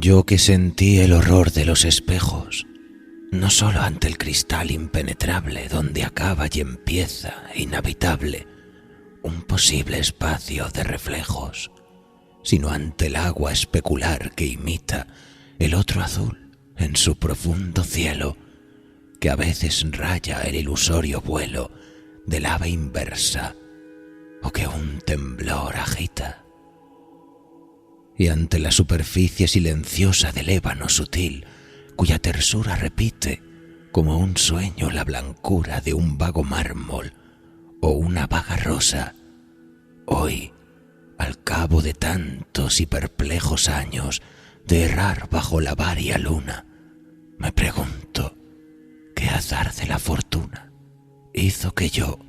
Yo que sentí el horror de los espejos, no solo ante el cristal impenetrable donde acaba y empieza, inhabitable, un posible espacio de reflejos, sino ante el agua especular que imita el otro azul en su profundo cielo, que a veces raya el ilusorio vuelo del ave inversa o que un temblor agita. Y ante la superficie silenciosa del ébano sutil, cuya tersura repite como un sueño la blancura de un vago mármol o una vaga rosa, hoy, al cabo de tantos y perplejos años de errar bajo la varia luna, me pregunto, ¿qué azar de la fortuna hizo que yo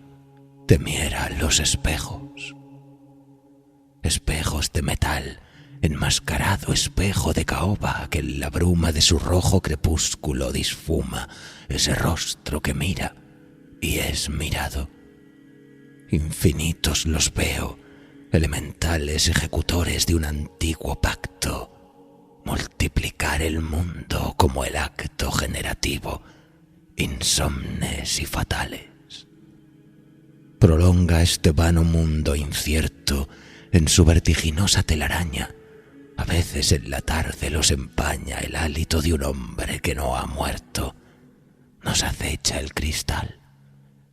temiera los espejos? Espejos de metal, enmascarado espejo de caoba que en la bruma de su rojo crepúsculo disfuma ese rostro que mira y es mirado. Infinitos los veo, elementales ejecutores de un antiguo pacto, multiplicar el mundo como el acto generativo, insomnes y fatales. Prolonga este vano mundo incierto en su vertiginosa telaraña. A veces en la tarde los empaña el hálito de un hombre que no ha muerto. Nos acecha el cristal.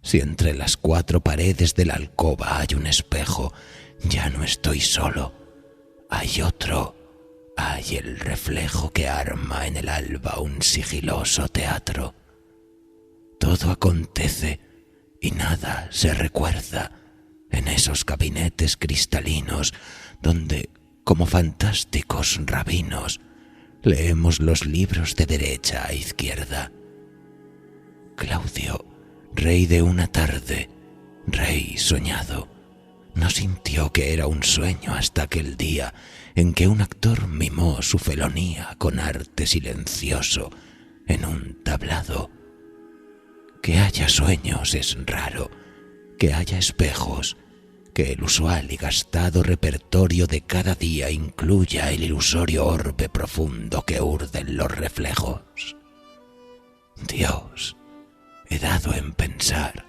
Si entre las cuatro paredes de la alcoba hay un espejo, ya no estoy solo. Hay otro. Hay el reflejo que arma en el alba un sigiloso teatro. Todo acontece y nada se recuerda en esos gabinetes cristalinos donde, como fantásticos rabinos, leemos los libros de derecha a izquierda. Claudio, rey de una tarde, rey soñado, no sintió que era un sueño hasta aquel día en que un actor mimó su felonía con arte silencioso en un tablado. Que haya sueños es raro, que haya espejos, que el usual y gastado repertorio de cada día incluya el ilusorio orbe profundo que urden los reflejos. Dios, he dado en pensar,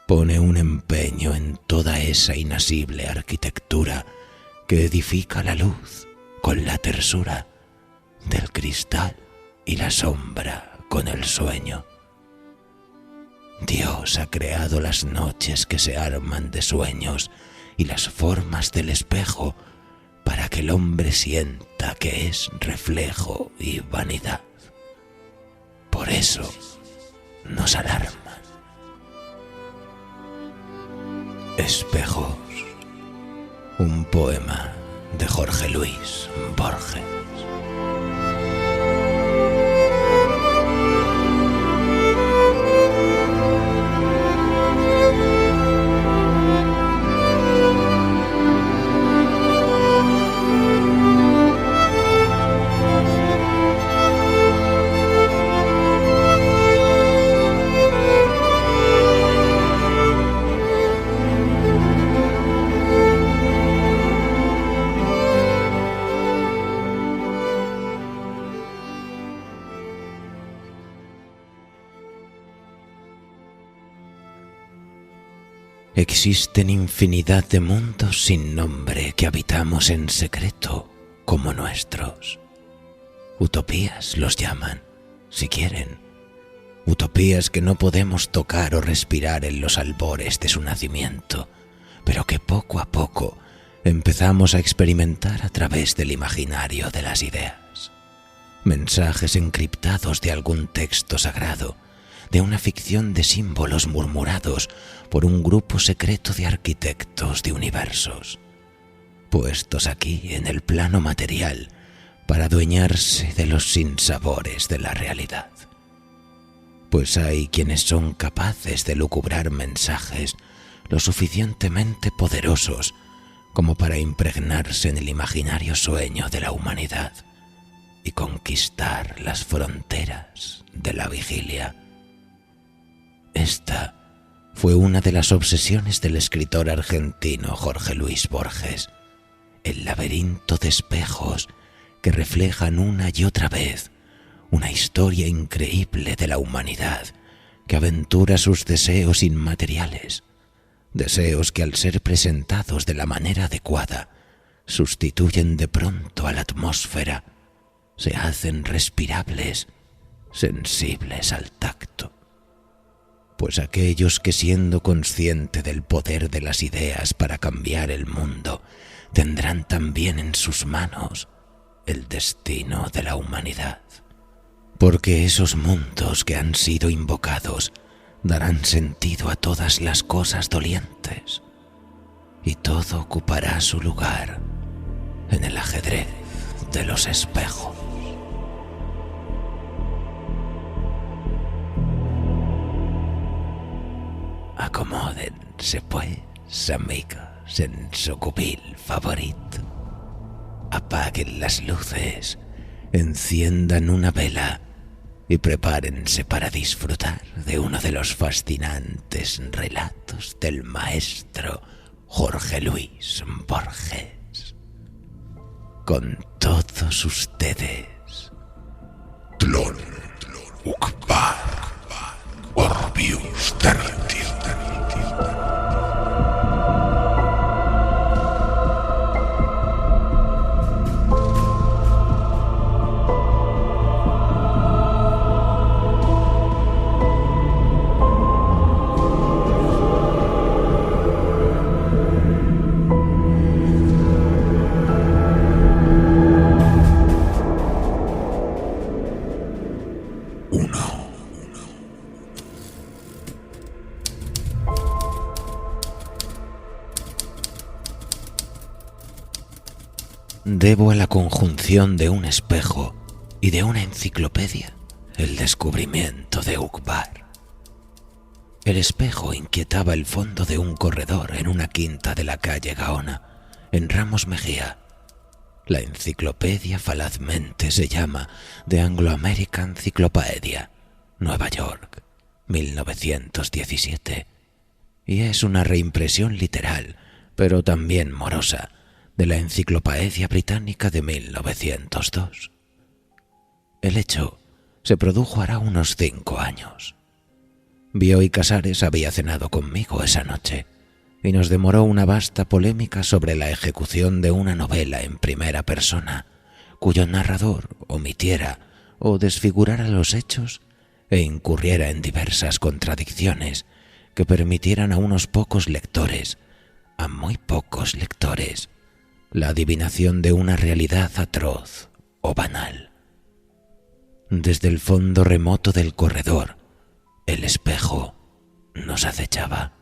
pone un empeño en toda esa inasible arquitectura que edifica la luz con la tersura del cristal y la sombra con el sueño. Dios ha creado las noches que se arman de sueños y las formas del espejo para que el hombre sienta que es reflejo y vanidad. Por eso nos alarman. Espejos, un poema de Jorge Luis Borges. Existen infinidad de mundos sin nombre que habitamos en secreto como nuestros. Utopías los llaman, si quieren. Utopías que no podemos tocar o respirar en los albores de su nacimiento, pero que poco a poco empezamos a experimentar a través del imaginario de las ideas. Mensajes encriptados de algún texto sagrado, de una ficción de símbolos murmurados por un grupo secreto de arquitectos de universos, puestos aquí en el plano material para adueñarse de los sinsabores de la realidad. Pues hay quienes son capaces de lucubrar mensajes lo suficientemente poderosos como para impregnarse en el imaginario sueño de la humanidad y conquistar las fronteras de la vigilia. Esta fue una de las obsesiones del escritor argentino Jorge Luis Borges, el laberinto de espejos que reflejan una y otra vez una historia increíble de la humanidad que aventura sus deseos inmateriales, deseos que al ser presentados de la manera adecuada sustituyen de pronto a la atmósfera, se hacen respirables, sensibles al tacto. Pues aquellos que siendo consciente del poder de las ideas para cambiar el mundo, tendrán también en sus manos el destino de la humanidad. Porque esos mundos que han sido invocados darán sentido a todas las cosas dolientes, y todo ocupará su lugar en el ajedrez de los espejos. Acomódense pues, amigos, en su cubil favorito. Apaguen las luces, enciendan una vela y prepárense para disfrutar de uno de los fascinantes relatos del maestro Jorge Luis Borges. Con todos ustedes, Tlön Uqbar Orbius Tertium. Debo a la conjunción de un espejo y de una enciclopedia el descubrimiento de Uqbar. El espejo inquietaba el fondo de un corredor en una quinta de la calle Gaona, en Ramos Mejía. La enciclopedia falazmente se llama The Anglo-American Encyclopedia, Nueva York, 1917, y es una reimpresión literal, pero también morosa, de la Enciclopedia Británica de 1902. El hecho se produjo hará unos 5 años. Bioy Casares había cenado conmigo esa noche y nos demoró una vasta polémica sobre la ejecución de una novela en primera persona, cuyo narrador omitiera o desfigurara los hechos e incurriera en diversas contradicciones que permitieran a unos pocos lectores, a muy pocos lectores, la adivinación de una realidad atroz o banal. Desde el fondo remoto del corredor, el espejo nos acechaba.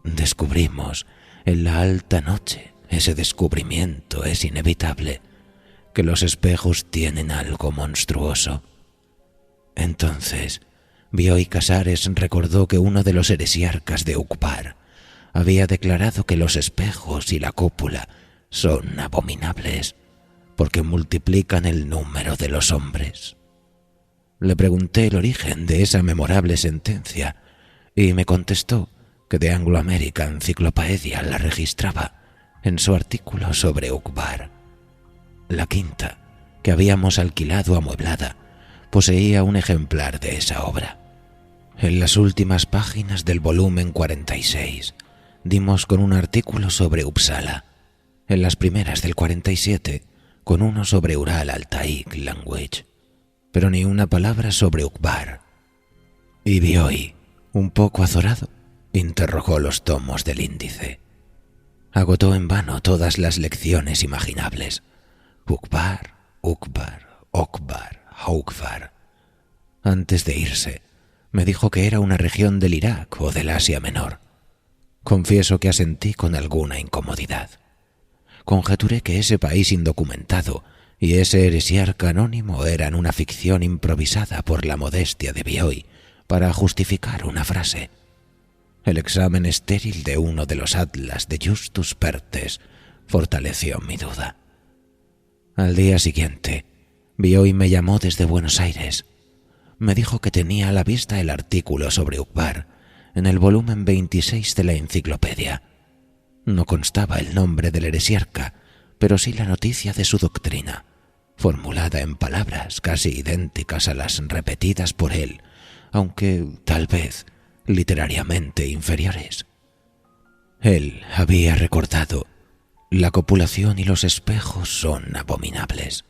Descubrimos en la alta noche, ese descubrimiento es inevitable, que los espejos tienen algo monstruoso. Entonces, Bioy Casares recordó que uno de los heresiarcas de Uqbar había declarado que los espejos y la cúpula son abominables porque multiplican el número de los hombres. Le pregunté el origen de esa memorable sentencia y me contestó que The Anglo-American Encyclopedia la registraba en su artículo sobre Uqbar. La quinta, que habíamos alquilado amueblada, poseía un ejemplar de esa obra. En las últimas páginas del volumen 46 dimos con un artículo sobre Uppsala, en las primeras del 47 con uno sobre Ural-Altaic Language, pero ni una palabra sobre Uqbar. Y Bioy, un poco azorado, interrogó los tomos del índice. Agotó en vano todas las lecciones imaginables. Uqbar, Uqbar, Okbar, Haukvar. Antes de irse, me dijo que era una región del Irak o del Asia Menor. Confieso que asentí con alguna incomodidad. Conjeturé que ese país indocumentado y ese heresiarca anónimo eran una ficción improvisada por la modestia de Bioy para justificar una frase. El examen estéril de uno de los atlas de Justus Perthes fortaleció mi duda. Al día siguiente, Bioy me llamó desde Buenos Aires. Me dijo que tenía a la vista el artículo sobre Uqbar en el volumen 26 de la enciclopedia. No constaba el nombre del heresiarca, pero sí la noticia de su doctrina, formulada en palabras casi idénticas a las repetidas por él, aunque tal vez literariamente inferiores. Él había recordado: la copulación y los espejos son abominables.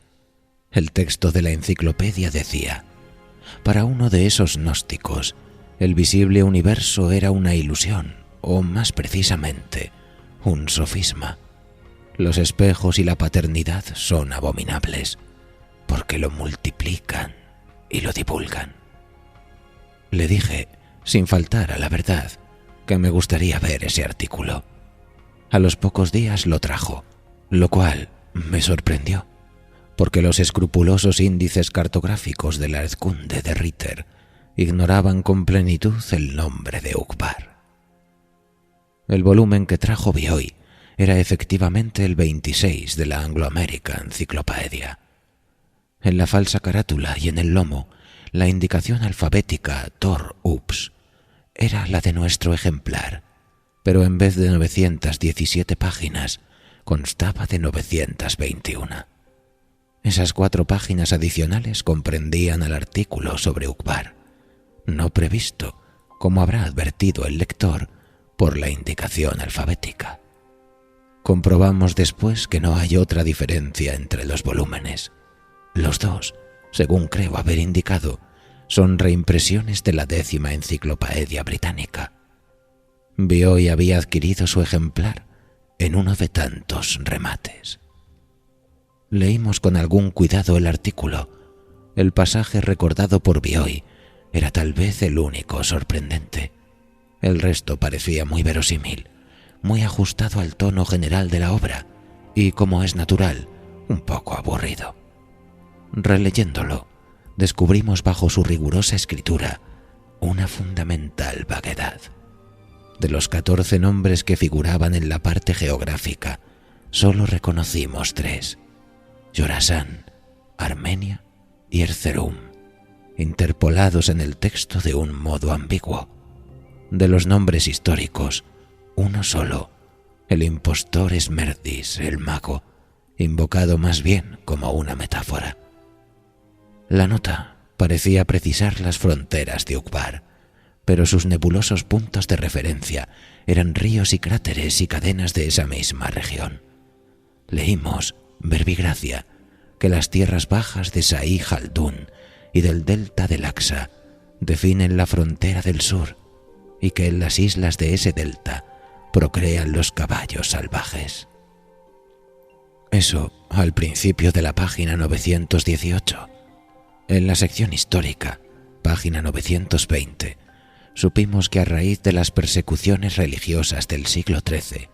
El texto de la enciclopedia decía: para uno de esos gnósticos, el visible universo era una ilusión, o más precisamente, un sofisma. Los espejos y la paternidad son abominables, porque lo multiplican y lo divulgan. Le dije, sin faltar a la verdad, que me gustaría ver ese artículo. A los pocos días lo trajo, lo cual me sorprendió, porque los escrupulosos índices cartográficos de la Erdkunde de Ritter ignoraban con plenitud el nombre de Uqbar. El volumen que trajo Bioy era efectivamente el 26 de la Anglo-American Encyclopedia. En la falsa carátula y en el lomo, la indicación alfabética Tor Ups era la de nuestro ejemplar, pero en vez de 917 páginas, constaba de 921. Esas 4 páginas adicionales comprendían el artículo sobre Uqbar, no previsto, como habrá advertido el lector, por la indicación alfabética. Comprobamos después que no hay otra diferencia entre los volúmenes. Los dos, según creo haber indicado, son reimpresiones de la 10ª Enciclopedia Británica. Bioy había adquirido su ejemplar en uno de tantos remates. Leímos con algún cuidado el artículo. El pasaje recordado por Bioy era tal vez el único sorprendente. El resto parecía muy verosímil, muy ajustado al tono general de la obra y, como es natural, un poco aburrido. Releyéndolo, descubrimos bajo su rigurosa escritura una fundamental vaguedad. De los 14 nombres que figuraban en la parte geográfica, solo reconocimos 3: Jorasán, Armenia y Erzurum, interpolados en el texto de un modo ambiguo. De los nombres históricos, uno solo: el impostor Esmerdis, el mago, invocado más bien como una metáfora. La nota parecía precisar las fronteras de Uqbar, pero sus nebulosos puntos de referencia eran ríos y cráteres y cadenas de esa misma región. Leímos, verbigracia, que las tierras bajas de Saí Jaldún y del delta del Aqsa definen la frontera del sur y que en las islas de ese delta procrean los caballos salvajes. Eso al principio de la página 918. En la sección histórica, página 920, supimos que a raíz de las persecuciones religiosas del siglo XIII,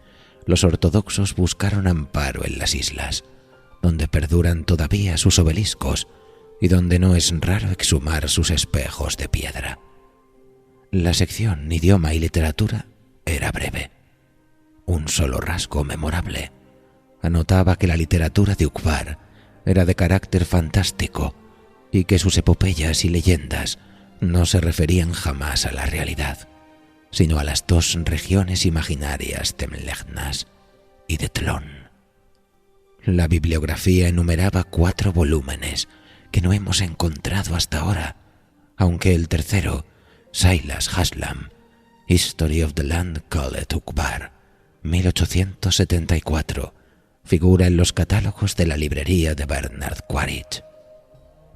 los ortodoxos buscaron amparo en las islas, donde perduran todavía sus obeliscos y donde no es raro exhumar sus espejos de piedra. La sección idioma y literatura era breve. Un solo rasgo memorable. Anotaba que la literatura de Uqbar era de carácter fantástico y que sus epopeyas y leyendas no se referían jamás a la realidad, sino a las 2 regiones imaginarias de Mlechnas y de Tlón. La bibliografía enumeraba 4 volúmenes que no hemos encontrado hasta ahora, aunque el tercero, Silas Haslam, History of the Land Called Uqbar, 1874, figura en los catálogos de la librería de Bernard Quaritch.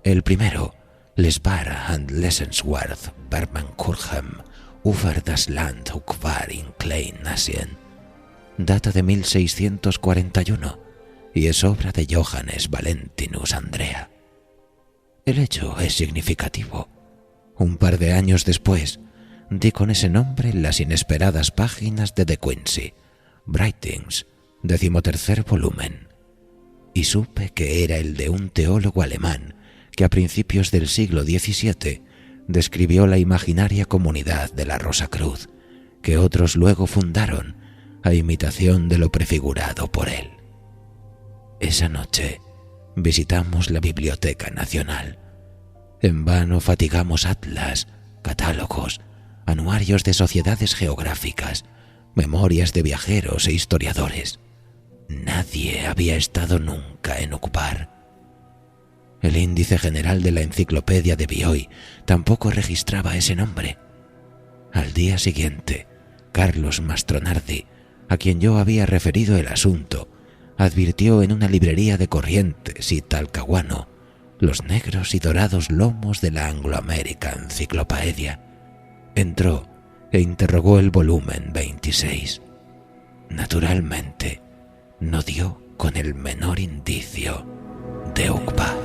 El primero, Lesbar and Lessensworth, Berman-Kurhem, Over das Land Uqbar in Kleinasien, data de 1641 y es obra de Johannes Valentinus Andrea. El hecho es significativo. Un par de años después, di con ese nombre en las inesperadas páginas de De Quincey, Writings, 13º volumen, y supe que era el de un teólogo alemán que a principios del siglo XVII describió la imaginaria comunidad de la Rosacruz, que otros luego fundaron a imitación de lo prefigurado por él. Esa noche visitamos la Biblioteca Nacional. En vano fatigamos atlas, catálogos, anuarios de sociedades geográficas, memorias de viajeros e historiadores. Nadie había estado nunca en Uqbar. El índice general de la enciclopedia de Bioy tampoco registraba ese nombre. Al día siguiente, Carlos Mastronardi, a quien yo había referido el asunto, advirtió en una librería de Corrientes y Talcahuano los negros y dorados lomos de la Anglo-American Encyclopedia. Entró e interrogó el volumen 26. Naturalmente, no dio con el menor indicio de Uqbar.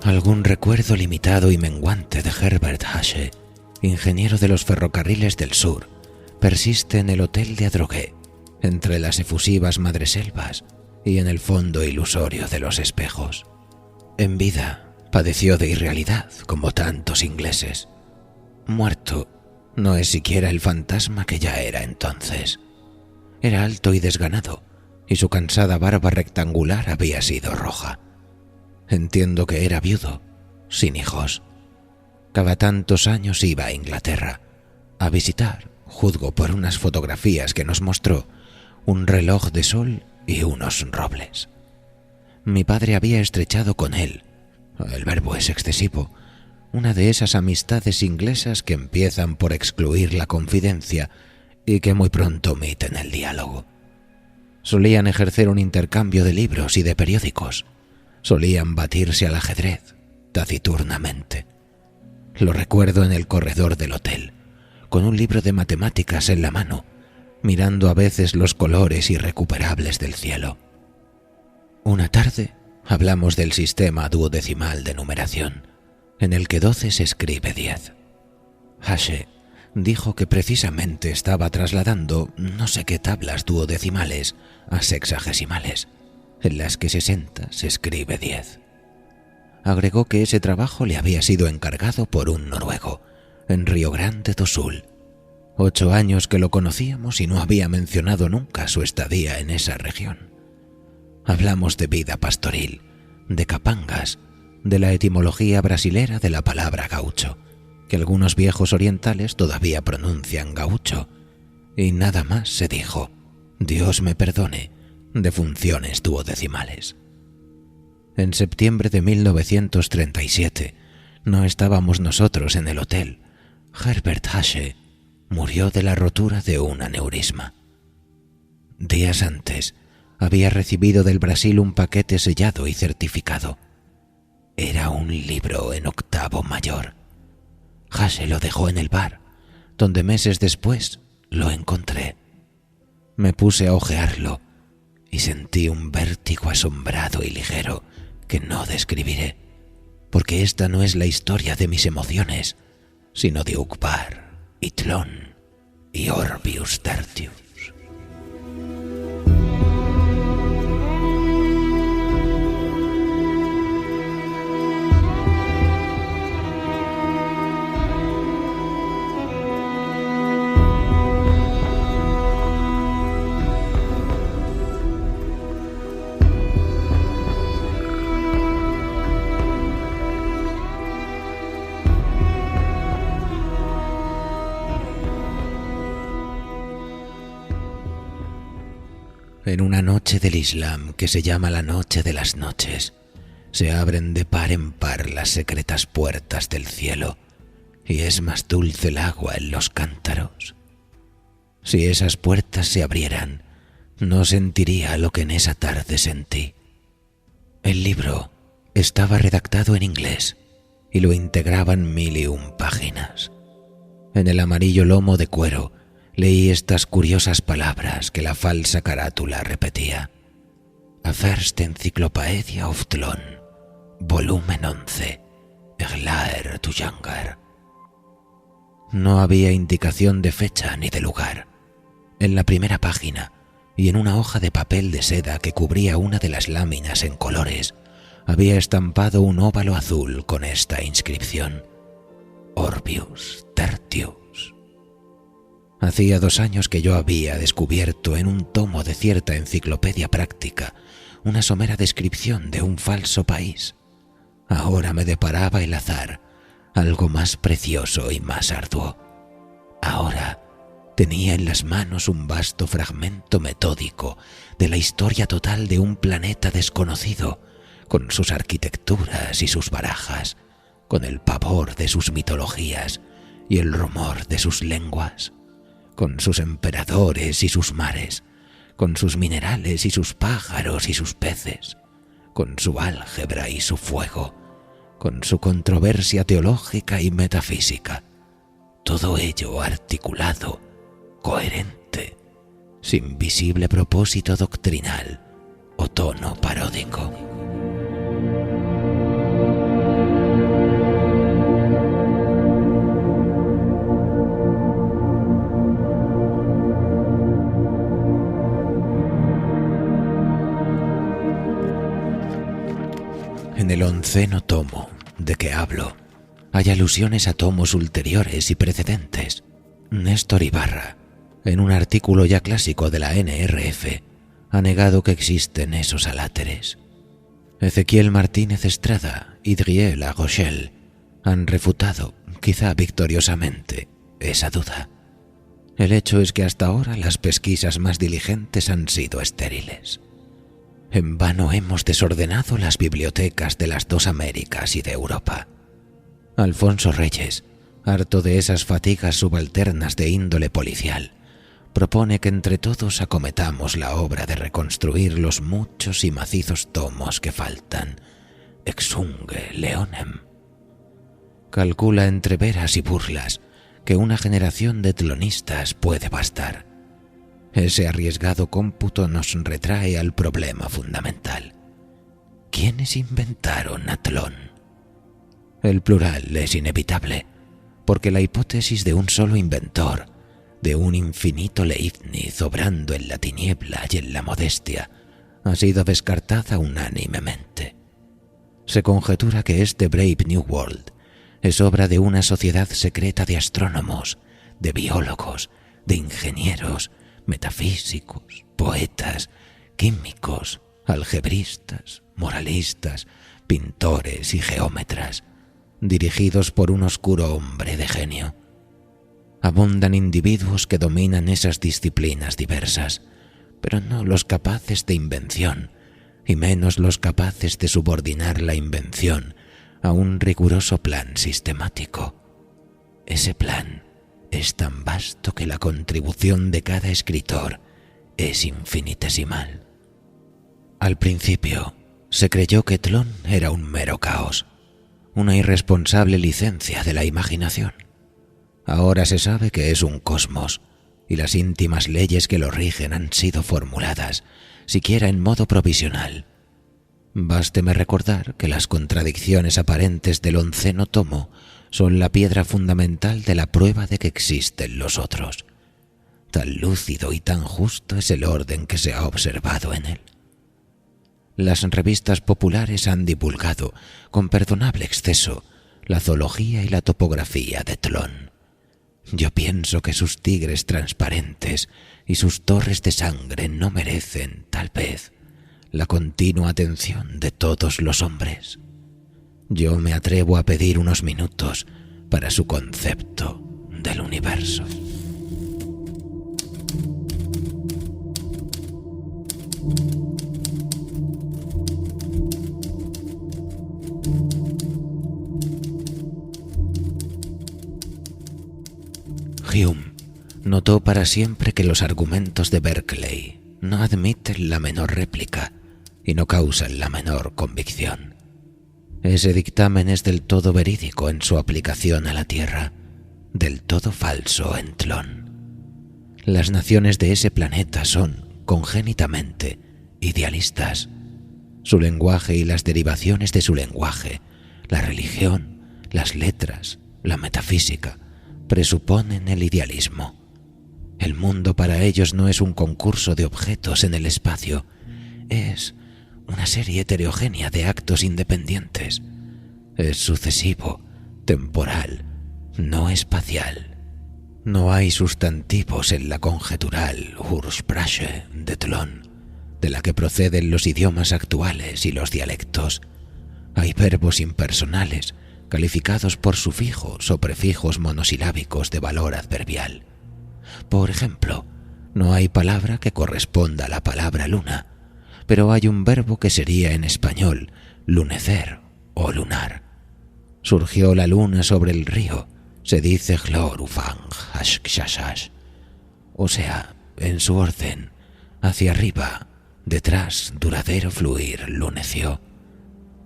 Algún recuerdo limitado y menguante de Herbert Hache, ingeniero de los ferrocarriles del sur, persiste en el hotel de Adrogué, entre las efusivas madreselvas y en el fondo ilusorio de los espejos. En vida padeció de irrealidad como tantos ingleses. Muerto, no es siquiera el fantasma que ya era entonces. Era alto y desganado, y su cansada barba rectangular había sido roja. Entiendo que era viudo, sin hijos. Cada tantos años iba a Inglaterra a visitar, juzgo por unas fotografías que nos mostró, un reloj de sol y unos robles. Mi padre había estrechado con él, el verbo es excesivo, una de esas amistades inglesas que empiezan por excluir la confidencia y que muy pronto omiten el diálogo. Solían ejercer un intercambio de libros y de periódicos. Solían batirse al ajedrez, taciturnamente. Lo recuerdo en el corredor del hotel, con un libro de matemáticas en la mano, mirando a veces los colores irrecuperables del cielo. Una tarde hablamos del sistema duodecimal de numeración, en el que 12 se escribe 10. Hache dijo que precisamente estaba trasladando no sé qué tablas duodecimales a sexagesimales, en las que 60 se escribe 10. Agregó que ese trabajo le había sido encargado por un noruego, en Río Grande do Sul. 8 años que lo conocíamos y no había mencionado nunca su estadía en esa región. Hablamos de vida pastoril, de capangas, de la etimología brasilera de la palabra gaucho, que algunos viejos orientales todavía pronuncian gaucho, y nada más se dijo, Dios me perdone, de funciones duodecimales. En septiembre de 1937 no estábamos nosotros en el hotel. Herbert Hache murió de la rotura de un aneurisma. Días antes había recibido del Brasil un paquete sellado y certificado. Era un libro en octavo mayor. Hache lo dejó en el bar, donde meses después lo encontré. Me puse a hojearlo y sentí un vértigo asombrado y ligero que no describiré, porque esta no es la historia de mis emociones, sino de Uqbar y Tlön y Orbius Tertius. En una noche del Islam que se llama la noche de las noches, se abren de par en par las secretas puertas del cielo y es más dulce el agua en los cántaros. Si esas puertas se abrieran, no sentiría lo que en esa tarde sentí. El libro estaba redactado en inglés y lo integraban 1001 páginas. En el amarillo lomo de cuero leí estas curiosas palabras que la falsa carátula repetía. A First Encyclopedia of Tlön, volumen 11, Eglaer to Younger. No había indicación de fecha ni de lugar. En la primera página, y en una hoja de papel de seda que cubría una de las láminas en colores, había estampado un óvalo azul con esta inscripción: Orbius Tertius. Hacía 2 años que yo había descubierto en un tomo de cierta enciclopedia práctica una somera descripción de un falso país. Ahora me deparaba el azar, algo más precioso y más arduo. Ahora tenía en las manos un vasto fragmento metódico de la historia total de un planeta desconocido, con sus arquitecturas y sus barajas, con el pavor de sus mitologías y el rumor de sus lenguas, con sus emperadores y sus mares, con sus minerales y sus pájaros y sus peces, con su álgebra y su fuego, con su controversia teológica y metafísica. Todo ello articulado, coherente, sin visible propósito doctrinal o tono paródico. En el 11º tomo de que hablo, hay alusiones a tomos ulteriores y precedentes. Néstor Ibarra, en un artículo ya clásico de la NRF, ha negado que existen esos aláteres. Ezequiel Martínez Estrada y Driel La Rochelle han refutado, quizá victoriosamente, esa duda. El hecho es que hasta ahora las pesquisas más diligentes han sido estériles. En vano hemos desordenado las bibliotecas de las 2 Américas y de Europa. Alfonso Reyes, harto de esas fatigas subalternas de índole policial, propone que entre todos acometamos la obra de reconstruir los muchos y macizos tomos que faltan, exunge leonem. Calcula entre veras y burlas que una generación de tlonistas puede bastar. Ese arriesgado cómputo nos retrae al problema fundamental. ¿Quiénes inventaron a Tlón? El plural es inevitable, porque la hipótesis de un solo inventor, de un infinito Leibniz obrando en la tiniebla y en la modestia, ha sido descartada unánimemente. Se conjetura que este Brave New World es obra de una sociedad secreta de astrónomos, de biólogos, de ingenieros, metafísicos, poetas, químicos, algebristas, moralistas, pintores y geómetras, dirigidos por un oscuro hombre de genio. Abundan individuos que dominan esas disciplinas diversas, pero no los capaces de invención, y menos los capaces de subordinar la invención a un riguroso plan sistemático. Ese plan es tan vasto que la contribución de cada escritor es infinitesimal. Al principio se creyó que Tlón era un mero caos, una irresponsable licencia de la imaginación. Ahora se sabe que es un cosmos, y las íntimas leyes que lo rigen han sido formuladas, siquiera en modo provisional. Básteme recordar que las contradicciones aparentes del 11º tomo son la piedra fundamental de la prueba de que existen los otros. Tan lúcido y tan justo es el orden que se ha observado en él. Las revistas populares han divulgado, con perdonable exceso, la zoología y la topografía de Tlón. Yo pienso que sus tigres transparentes y sus torres de sangre no merecen, tal vez, la continua atención de todos los hombres. Yo me atrevo a pedir unos minutos para su concepto del universo. Hume notó para siempre que los argumentos de Berkeley no admiten la menor réplica y no causan la menor convicción. Ese dictamen es del todo verídico en su aplicación a la Tierra, del todo falso en Tlón. Las naciones de ese planeta son, congénitamente, idealistas. Su lenguaje y las derivaciones de su lenguaje, la religión, las letras, la metafísica, presuponen el idealismo. El mundo para ellos no es un concurso de objetos en el espacio, es una serie heterogénea de actos independientes. Es sucesivo, temporal, no espacial. No hay sustantivos en la conjetural Ursprache de Tlön, de la que proceden los idiomas actuales y los dialectos. Hay verbos impersonales, calificados por sufijos o prefijos monosilábicos de valor adverbial. Por ejemplo, no hay palabra que corresponda a la palabra luna, pero hay un verbo que sería en español lunecer o lunar. Surgió la luna sobre el río, se dice Hlor Ufang Ashkshash, o sea, en su orden, hacia arriba, detrás, duradero fluir, luneció.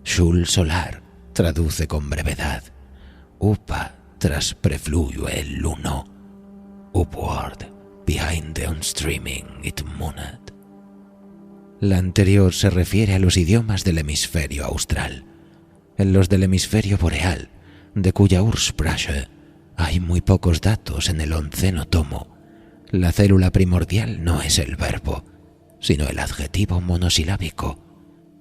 Shul solar traduce con brevedad. Upa tras prefluye el luno. Upward, behind the onstreaming it mooned. La anterior se refiere a los idiomas del hemisferio austral. En los del hemisferio boreal, de cuya Ursprache hay muy pocos datos en el 11º tomo, la célula primordial no es el verbo, sino el adjetivo monosilábico.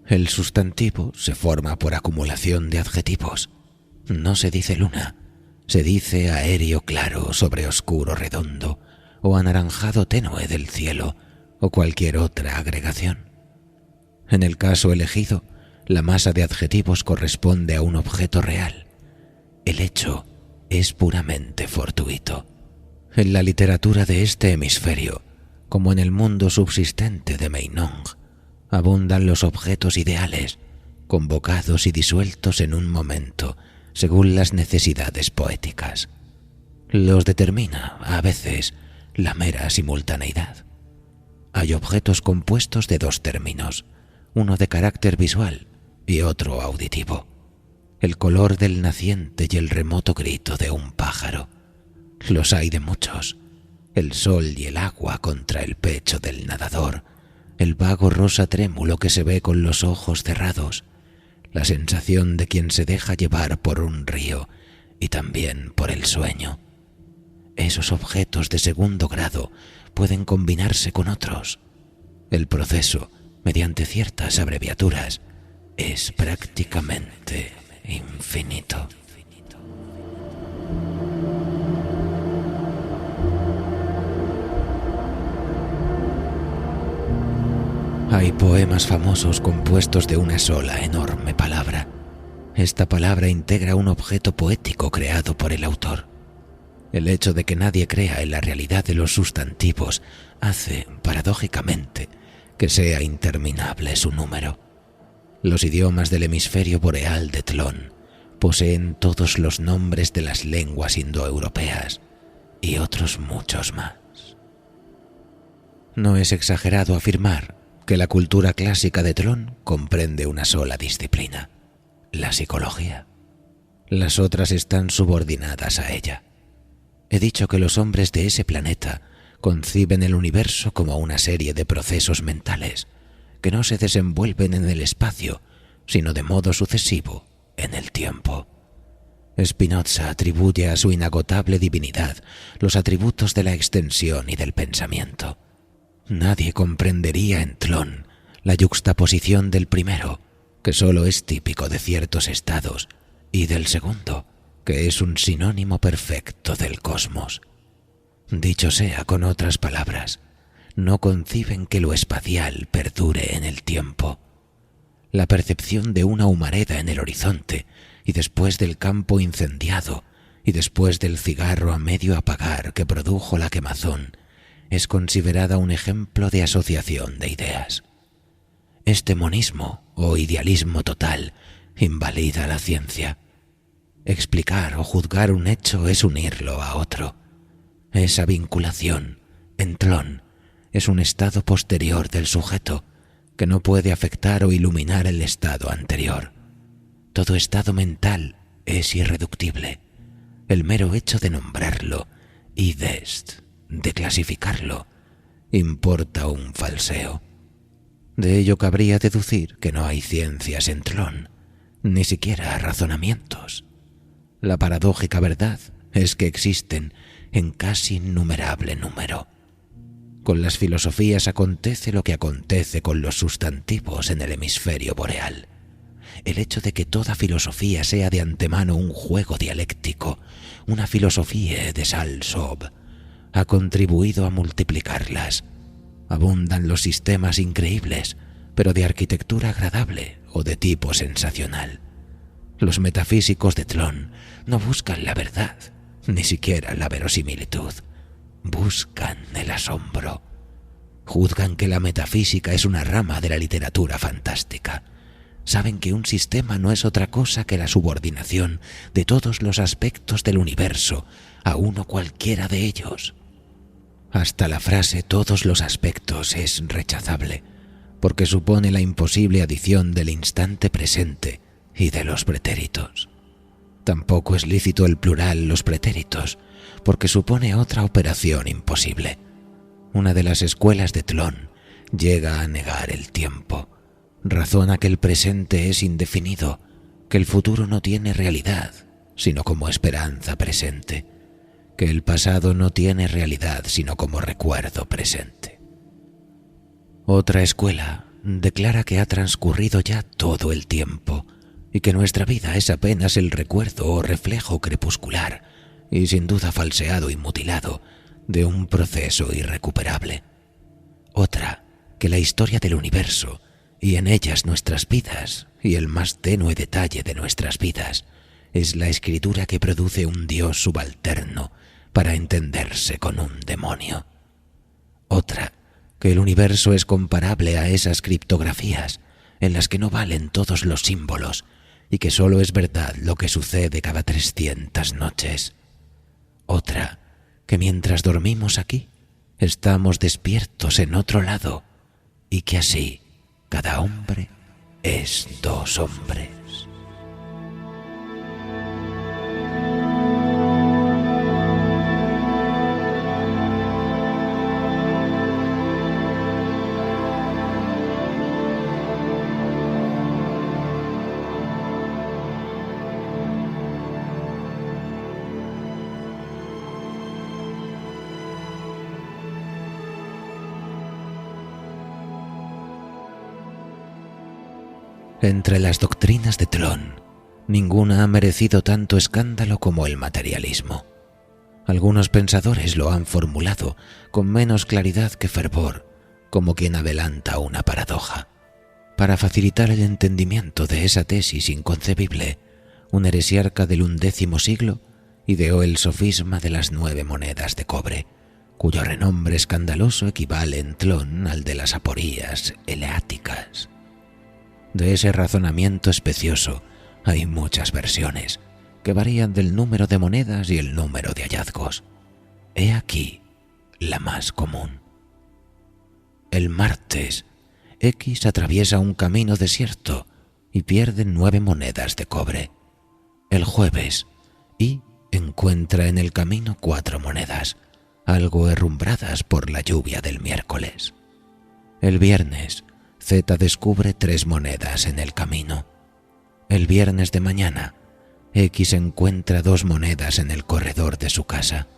El sustantivo se forma por acumulación de adjetivos. No se dice luna, se dice aéreo claro sobre oscuro redondo, o anaranjado tenue del cielo, o cualquier otra agregación. En el caso elegido, la masa de adjetivos corresponde a un objeto real. El hecho es puramente fortuito. En la literatura de este hemisferio, como en el mundo subsistente de Meinong, abundan los objetos ideales, convocados y disueltos en un momento, según las necesidades poéticas. Los determina, a veces, la mera simultaneidad. Hay objetos compuestos de dos términos, uno de carácter visual y otro auditivo. El color del naciente y el remoto grito de un pájaro. Los hay de muchos. El sol y el agua contra el pecho del nadador, el vago rosa trémulo que se ve con los ojos cerrados, la sensación de quien se deja llevar por un río y también por el sueño. Esos objetos de segundo grado pueden combinarse con otros. El proceso, mediante ciertas abreviaturas, es prácticamente infinito. Hay poemas famosos compuestos de una sola enorme palabra. Esta palabra integra un objeto poético creado por el autor. El hecho de que nadie crea en la realidad de los sustantivos hace, paradójicamente, que sea interminable su número. Los idiomas del hemisferio boreal de Tlön poseen todos los nombres de las lenguas indoeuropeas y otros muchos más. No es exagerado afirmar que la cultura clásica de Tlön comprende una sola disciplina, la psicología. Las otras están subordinadas a ella. He dicho que los hombres de ese planeta conciben el universo como una serie de procesos mentales que no se desenvuelven en el espacio, sino de modo sucesivo en el tiempo. Spinoza atribuye a su inagotable divinidad los atributos de la extensión y del pensamiento. Nadie comprendería en Tlön la yuxtaposición del primero, que solo es típico de ciertos estados, y del segundo, que es un sinónimo perfecto del cosmos. Dicho sea con otras palabras, no conciben que lo espacial perdure en el tiempo. La percepción de una humareda en el horizonte, y después del campo incendiado, y después del cigarro a medio apagar que produjo la quemazón, es considerada un ejemplo de asociación de ideas. Este monismo o idealismo total invalida la ciencia. Explicar o juzgar un hecho es unirlo a otro. Esa vinculación, en Tlön, es un estado posterior del sujeto que no puede afectar o iluminar el estado anterior. Todo estado mental es irreductible. El mero hecho de nombrarlo y de clasificarlo importa un falseo. De ello cabría deducir que no hay ciencias en Tlön, ni siquiera razonamientos. La paradójica verdad es que existen en casi innumerable número. Con las filosofías acontece lo que acontece con los sustantivos en el hemisferio boreal. El hecho de que toda filosofía sea de antemano un juego dialéctico, una filosofía de Salsov, ha contribuido a multiplicarlas. Abundan los sistemas increíbles, pero de arquitectura agradable o de tipo sensacional. Los metafísicos de Tlön no buscan la verdad, ni siquiera la verosimilitud. Buscan el asombro. Juzgan que la metafísica es una rama de la literatura fantástica. Saben que un sistema no es otra cosa que la subordinación de todos los aspectos del universo a uno cualquiera de ellos. Hasta la frase «todos los aspectos» es rechazable, porque supone la imposible adición del instante presente y de los pretéritos. Tampoco es lícito el plural «los pretéritos», porque supone otra operación imposible. Una de las escuelas de Tlön llega a negar el tiempo. Razona que el presente es indefinido, que el futuro no tiene realidad, sino como esperanza presente, que el pasado no tiene realidad, sino como recuerdo presente. Otra escuela declara que ha transcurrido ya todo el tiempo y que nuestra vida es apenas el recuerdo o reflejo crepuscular y sin duda falseado y mutilado de un proceso irrecuperable. Otra, que la historia del universo y en ellas nuestras vidas y el más tenue detalle de nuestras vidas es la escritura que produce un Dios subalterno para entenderse con un demonio. Otra, que el universo es comparable a esas criptografías en las que no valen todos los símbolos y que solo es verdad lo que sucede cada 300 noches. Otra, que mientras dormimos aquí, estamos despiertos en otro lado y que así cada hombre es dos hombres. Entre las doctrinas de Tlön, ninguna ha merecido tanto escándalo como el materialismo. Algunos pensadores lo han formulado con menos claridad que fervor, como quien adelanta una paradoja. Para facilitar el entendimiento de esa tesis inconcebible, un heresiarca del XI siglo ideó el sofisma de las 9 monedas de cobre, cuyo renombre escandaloso equivale en Tlön al de las aporías eleáticas. De ese razonamiento especioso hay muchas versiones, que varían del número de monedas y el número de hallazgos. He aquí la más común. El martes, X atraviesa un camino desierto y pierde 9 monedas de cobre. El jueves, Y encuentra en el camino 4 monedas, algo herrumbradas por la lluvia del miércoles. El viernes, Z descubre 3 monedas en el camino. El viernes de mañana, X encuentra 2 monedas en el corredor de su casa.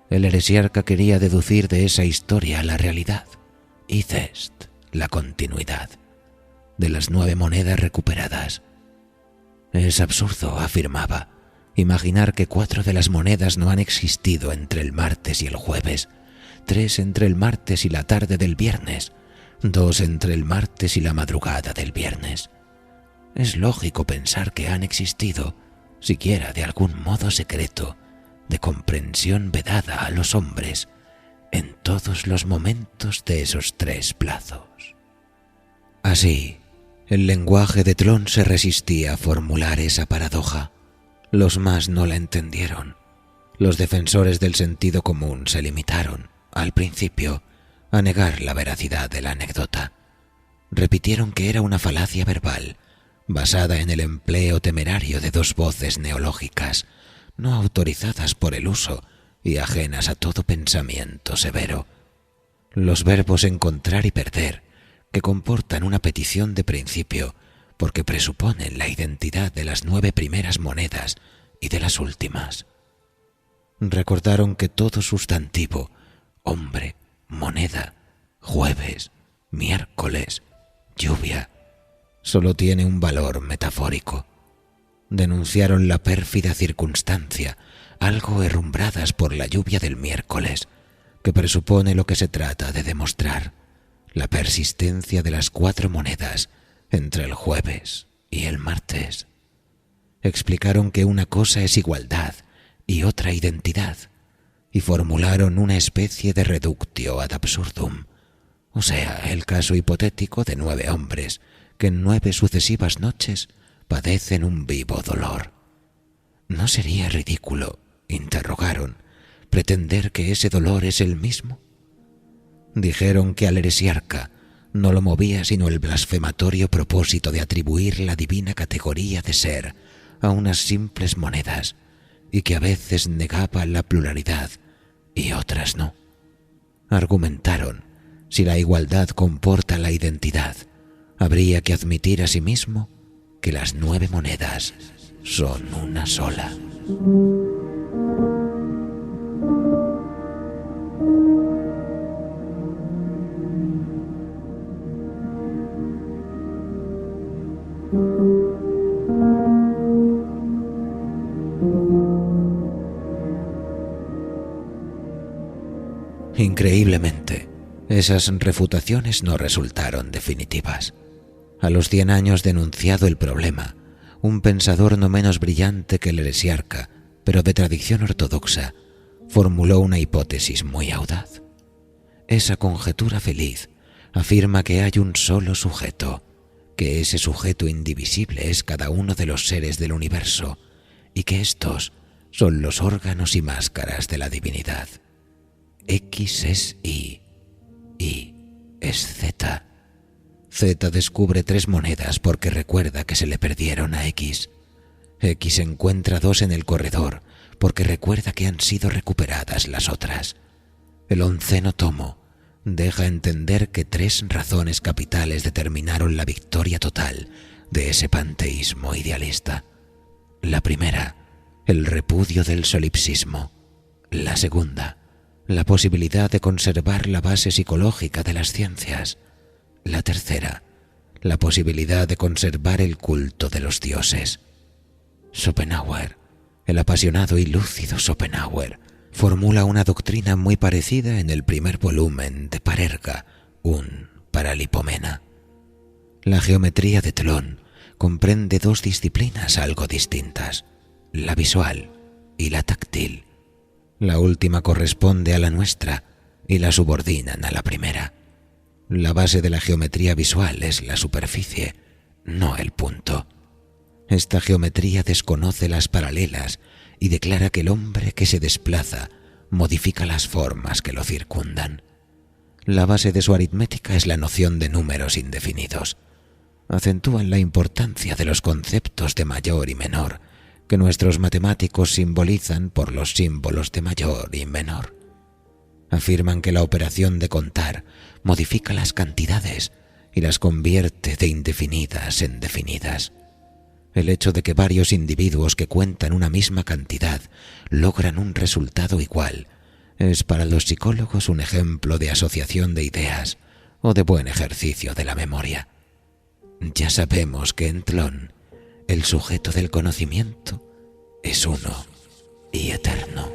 El heresiarca quería deducir de esa historia la realidad, y Cest, la continuidad, de las 9 monedas recuperadas. Es absurdo, afirmaba, imaginar que 4 de las monedas no han existido entre el martes y el jueves, 3 entre el martes y la tarde del viernes, 2 entre el martes y la madrugada del viernes. Es lógico pensar que han existido, siquiera de algún modo secreto, de comprensión vedada a los hombres, en todos los momentos de esos 3 plazos. Así, el lenguaje de Tlön se resistía a formular esa paradoja. Los más no la entendieron. Los defensores del sentido común se limitaron, al principio, a negar la veracidad de la anécdota. Repitieron que era una falacia verbal, basada en el empleo temerario de 2 voces neológicas, no autorizadas por el uso y ajenas a todo pensamiento severo. Los verbos encontrar y perder, que comportan una petición de principio, porque presuponen la identidad de las 9 primeras monedas y de las últimas. Recordaron que todo sustantivo, hombre, moneda, jueves, miércoles, lluvia, solo tiene un valor metafórico. Denunciaron la pérfida circunstancia, algo herrumbradas por la lluvia del miércoles, que presupone lo que se trata de demostrar, la persistencia de las 4 monedas entre el jueves y el martes. Explicaron que una cosa es igualdad y otra identidad, y formularon una especie de reductio ad absurdum, o sea, el caso hipotético de 9 hombres que en 9 sucesivas noches padecen un vivo dolor. ¿No sería ridículo, interrogaron, pretender que ese dolor es el mismo? Dijeron que al heresiarca no lo movía sino el blasfematorio propósito de atribuir la divina categoría de ser a unas simples monedas, y que a veces negaba la pluralidad y otras no. Argumentaron, si la igualdad comporta la identidad, habría que admitir asimismo que las 9 monedas son una sola. Increíblemente, esas refutaciones no resultaron definitivas. A los 100 años de enunciado el problema, un pensador no menos brillante que el heresiarca, pero de tradición ortodoxa, formuló una hipótesis muy audaz. Esa conjetura feliz afirma que hay un solo sujeto, que ese sujeto indivisible es cada uno de los seres del universo, y que estos son los órganos y máscaras de la divinidad. X es Y es Z. Z descubre 3 monedas porque recuerda que se le perdieron a X. X encuentra 2 en el corredor porque recuerda que han sido recuperadas las otras. El 11º tomo deja entender que 3 razones capitales determinaron la victoria total de ese panteísmo idealista. La primera, el repudio del solipsismo. La segunda, la posibilidad de conservar la base psicológica de las ciencias. La tercera, la posibilidad de conservar el culto de los dioses. Schopenhauer, el apasionado y lúcido Schopenhauer, formula una doctrina muy parecida en el primer volumen de Parerga, un Paralipomena. La geometría de Tlön comprende 2 disciplinas algo distintas, la visual y la táctil. La última corresponde a la nuestra y la subordinan a la primera. La base de la geometría visual es la superficie, no el punto. Esta geometría desconoce las paralelas y declara que el hombre que se desplaza modifica las formas que lo circundan. La base de su aritmética es la noción de números indefinidos. Acentúan la importancia de los conceptos de mayor y menor, que nuestros matemáticos simbolizan por los símbolos de mayor y menor. Afirman que la operación de contar modifica las cantidades y las convierte de indefinidas en definidas. El hecho de que varios individuos que cuentan una misma cantidad logran un resultado igual es para los psicólogos un ejemplo de asociación de ideas o de buen ejercicio de la memoria. Ya sabemos que en Tlön el sujeto del conocimiento es uno y eterno.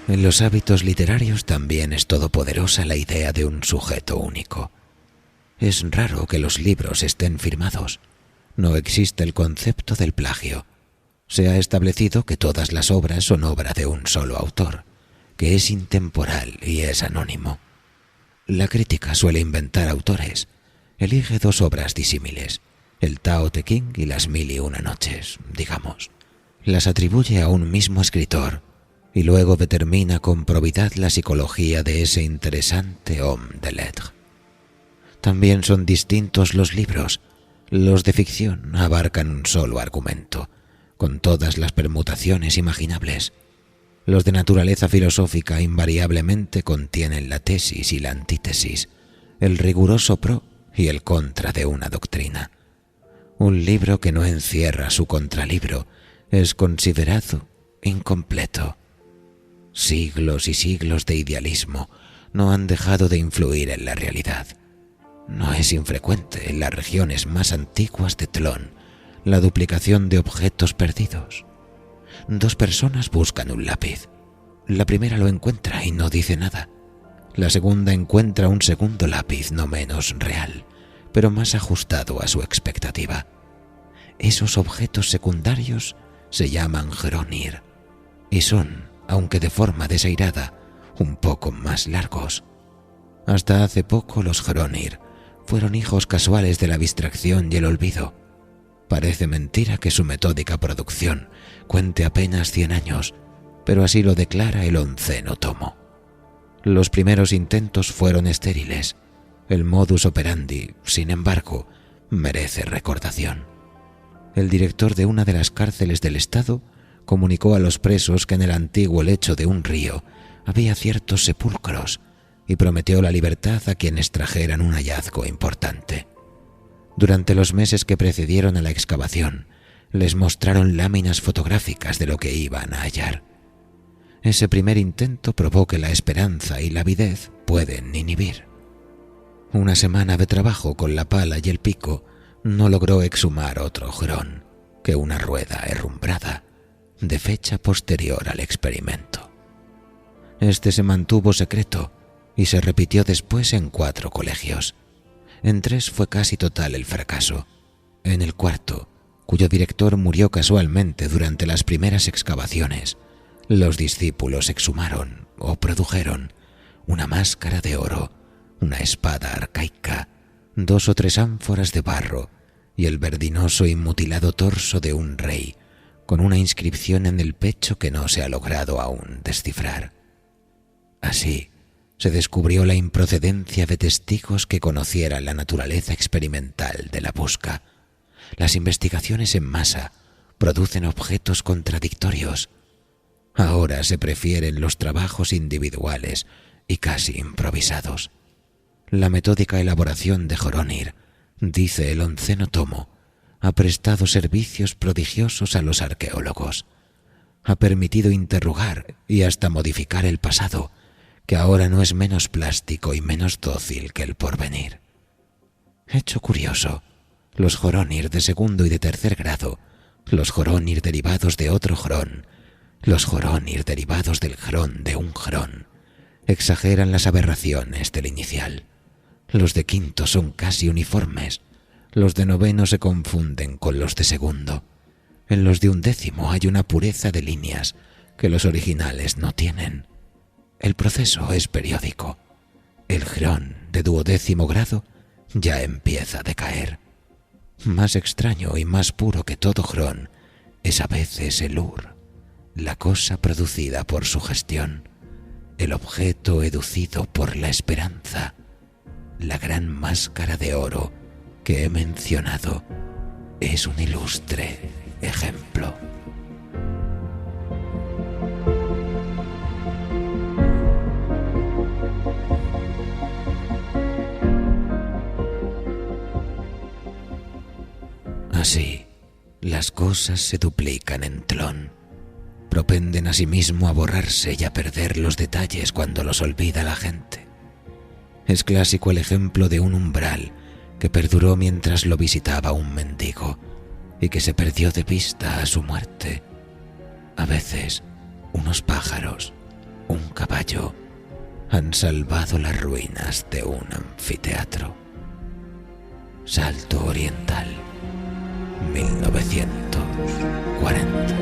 En los hábitos literarios también es todopoderosa la idea de un sujeto único. Es raro que los libros estén firmados. No existe el concepto del plagio. Se ha establecido que todas las obras son obra de un solo autor, que es intemporal y es anónimo. La crítica suele inventar autores. Elige 2 obras disímiles, el Tao Te Ching y las 1001 noches, digamos. Las atribuye a un mismo escritor y luego determina con probidad la psicología de ese interesante homme de lettres. También son distintos los libros. Los de ficción abarcan un solo argumento, con todas las permutaciones imaginables. Los de naturaleza filosófica invariablemente contienen la tesis y la antítesis, el riguroso pro y el contra de una doctrina. Un libro que no encierra su contralibro es considerado incompleto. Siglos y siglos de idealismo no han dejado de influir en la realidad. No es infrecuente en las regiones más antiguas de Tlön la duplicación de objetos perdidos. 2 personas buscan un lápiz. La primera lo encuentra y no dice nada. La segunda encuentra un segundo lápiz no menos real, pero más ajustado a su expectativa. Esos objetos secundarios se llaman Hronir y son, aunque de forma desairada, un poco más largos. Hasta hace poco los Hronir fueron hijos casuales de la abstracción y el olvido. Parece mentira que su metódica producción cuente apenas 100 años, pero así lo declara el 11º tomo. Los primeros intentos fueron estériles. El modus operandi, sin embargo, merece recordación. El director de una de las cárceles del estado comunicó a los presos que en el antiguo lecho de un río había ciertos sepulcros y prometió la libertad a quienes trajeran un hallazgo importante. Durante los meses que precedieron a la excavación, les mostraron láminas fotográficas de lo que iban a hallar. Ese primer intento probó que la esperanza y la avidez pueden inhibir. Una semana de trabajo con la pala y el pico no logró exhumar otro Hrón que una rueda herrumbrada de fecha posterior al experimento. Este se mantuvo secreto y se repitió después en 4 colegios. En 3 fue casi total el fracaso. En el 4º, cuyo director murió casualmente durante las primeras excavaciones, los discípulos exhumaron o produjeron una máscara de oro, una espada arcaica, 2 o 3 ánforas de barro y el verdinoso y mutilado torso de un rey, con una inscripción en el pecho que no se ha logrado aún descifrar. Así, se descubrió la improcedencia de testigos que conocieran la naturaleza experimental de la busca. Las investigaciones en masa producen objetos contradictorios. Ahora se prefieren los trabajos individuales y casi improvisados. La metódica elaboración de Hronir, dice el 11º tomo, ha prestado servicios prodigiosos a los arqueólogos. Ha permitido interrogar y hasta modificar el pasado, que ahora no es menos plástico y menos dócil que el porvenir. Hecho curioso, los Hronir de segundo y de tercer grado, los Hronir derivados de otro Hrón, los Hronir derivados del Hrón de un Hrón, exageran las aberraciones del inicial. Los de quinto son casi uniformes, los de noveno se confunden con los de segundo. En los de 11º hay una pureza de líneas que los originales no tienen. El proceso es periódico. El Hrón de 12º grado ya empieza a decaer. Más extraño y más puro que todo Hrón es a veces el Ur, la cosa producida por su gestión, el objeto educido por la esperanza, la gran máscara de oro que he mencionado es un ilustre ejemplo. Así, las cosas se duplican en Tlön. Propenden asimismo a borrarse y a perder los detalles cuando los olvida la gente. Es clásico el ejemplo de un umbral que perduró mientras lo visitaba un mendigo y que se perdió de vista a su muerte. A veces, unos pájaros, un caballo, han salvado las ruinas de un anfiteatro. Salto Oriental, 1940.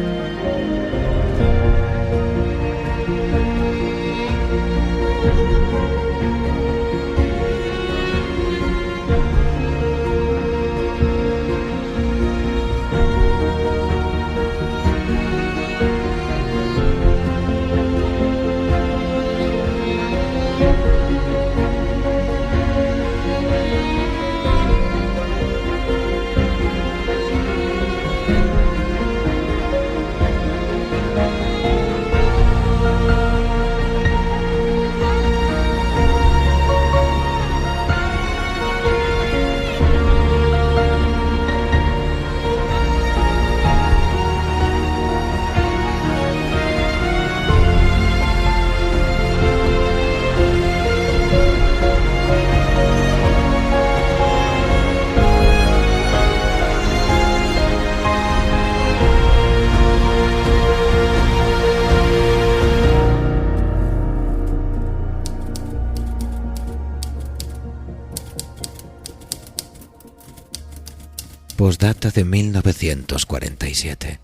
Postdata de 1947.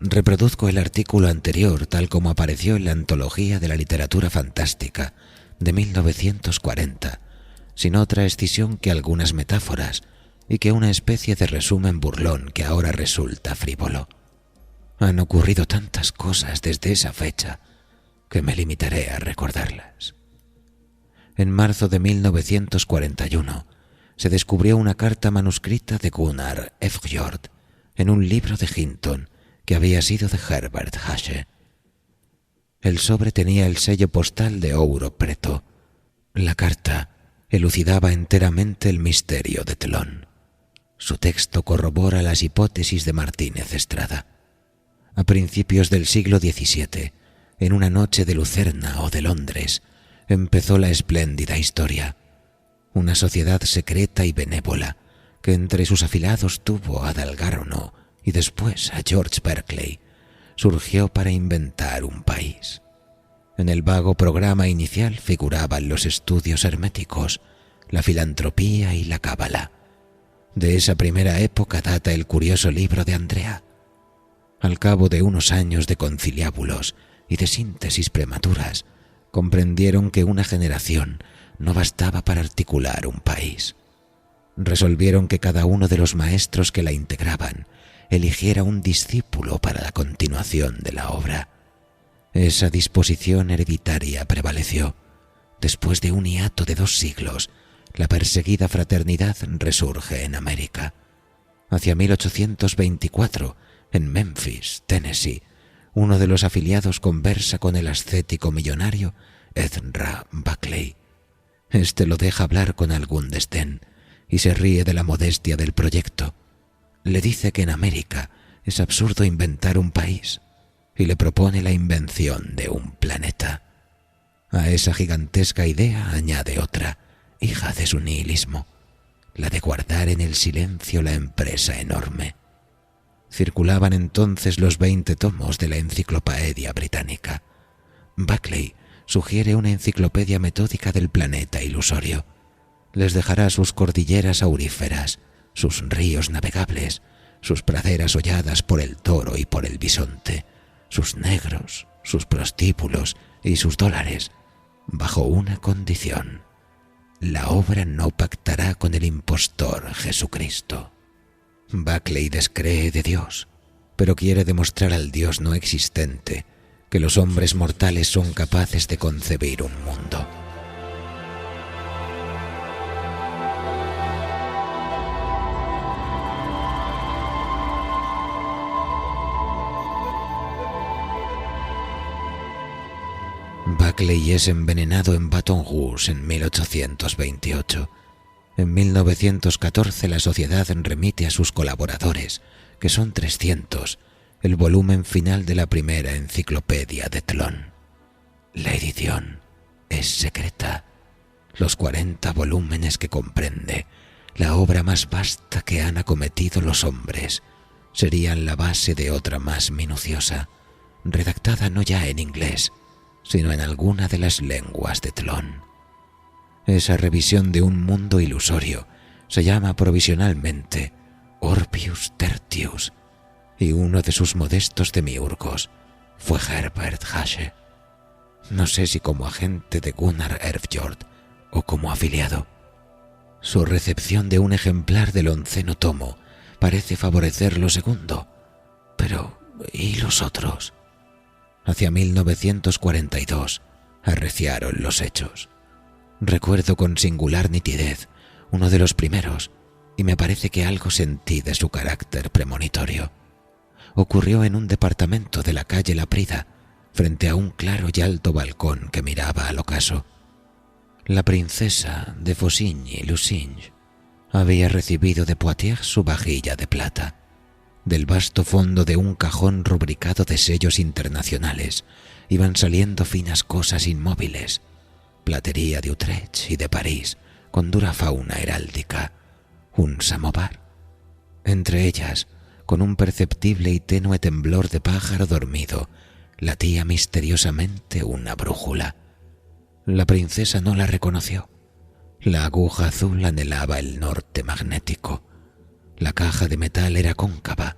Reproduzco el artículo anterior tal como apareció en la Antología de la Literatura Fantástica de 1940, sin otra escisión que algunas metáforas y que una especie de resumen burlón que ahora resulta frívolo. Han ocurrido tantas cosas desde esa fecha que me limitaré a recordarlas. En marzo de 1941 se descubrió una carta manuscrita de Gunnar Eftjord en un libro de Hinton que había sido de Herbert Hase. El sobre tenía el sello postal de Ouro Preto. La carta elucidaba enteramente el misterio de Tlön. Su texto corrobora las hipótesis de Martínez Estrada. A principios del siglo XVII, en una noche de Lucerna o de Londres, empezó la espléndida historia. Una sociedad secreta y benévola que entre sus afilados tuvo a Dalgarno y después a George Berkeley, surgió para inventar un país. En el vago programa inicial figuraban los estudios herméticos, la filantropía y la cábala. De esa primera época data el curioso libro de Andrea. Al cabo de unos años de conciliábulos y de síntesis prematuras, comprendieron que una generación no bastaba para articular un país. Resolvieron que cada uno de los maestros que la integraban eligiera un discípulo para la continuación de la obra. Esa disposición hereditaria prevaleció. Después de un hiato de 2 siglos, la perseguida fraternidad resurge en América. Hacia 1824, en Memphis, Tennessee, uno de los afiliados conversa con el ascético millonario Ezra Buckley. Este lo deja hablar con algún desdén y se ríe de la modestia del proyecto. Le dice que en América es absurdo inventar un país y le propone la invención de un planeta. A esa gigantesca idea añade otra, hija de su nihilismo, la de guardar en el silencio la empresa enorme. Circulaban entonces los 20 tomos de la Enciclopedia Británica. Buckley sugiere una enciclopedia metódica del planeta ilusorio. Les dejará sus cordilleras auríferas, sus ríos navegables, sus praderas holladas por el toro y por el bisonte, sus negros, sus prostíbulos y sus dólares, bajo una condición: la obra no pactará con el impostor Jesucristo. Buckley descree de Dios, pero quiere demostrar al Dios no existente que los hombres mortales son capaces de concebir un mundo. Buckley es envenenado en Baton Rouge en 1828. En 1914 la sociedad remite a sus colaboradores, que son 300, el volumen final de la primera enciclopedia de Tlön. La edición es secreta. Los 40 volúmenes que comprende, la obra más vasta que han acometido los hombres, serían la base de otra más minuciosa, redactada no ya en inglés, sino en alguna de las lenguas de Tlön. Esa revisión de un mundo ilusorio se llama provisionalmente Orbius Tertius, y uno de sus modestos demiurgos fue Herbert Hase. No sé si como agente de Gunnar Eftjord o como afiliado. Su recepción de un ejemplar del 11º tomo parece favorecer lo segundo. Pero, ¿y los otros? Hacia 1942 arreciaron los hechos. Recuerdo con singular nitidez uno de los primeros y me parece que algo sentí de su carácter premonitorio. Ocurrió en un departamento de la calle Laprida, frente a un claro y alto balcón que miraba al ocaso. La princesa de Faucigny-Lucinge había recibido de Poitiers su vajilla de plata. Del vasto fondo de un cajón rubricado de sellos internacionales iban saliendo finas cosas inmóviles, platería de Utrecht y de París, con dura fauna heráldica, un samovar. Entre ellas, con un perceptible y tenue temblor de pájaro dormido, latía misteriosamente una brújula. La princesa no la reconoció. La aguja azul anhelaba el norte magnético. La caja de metal era cóncava.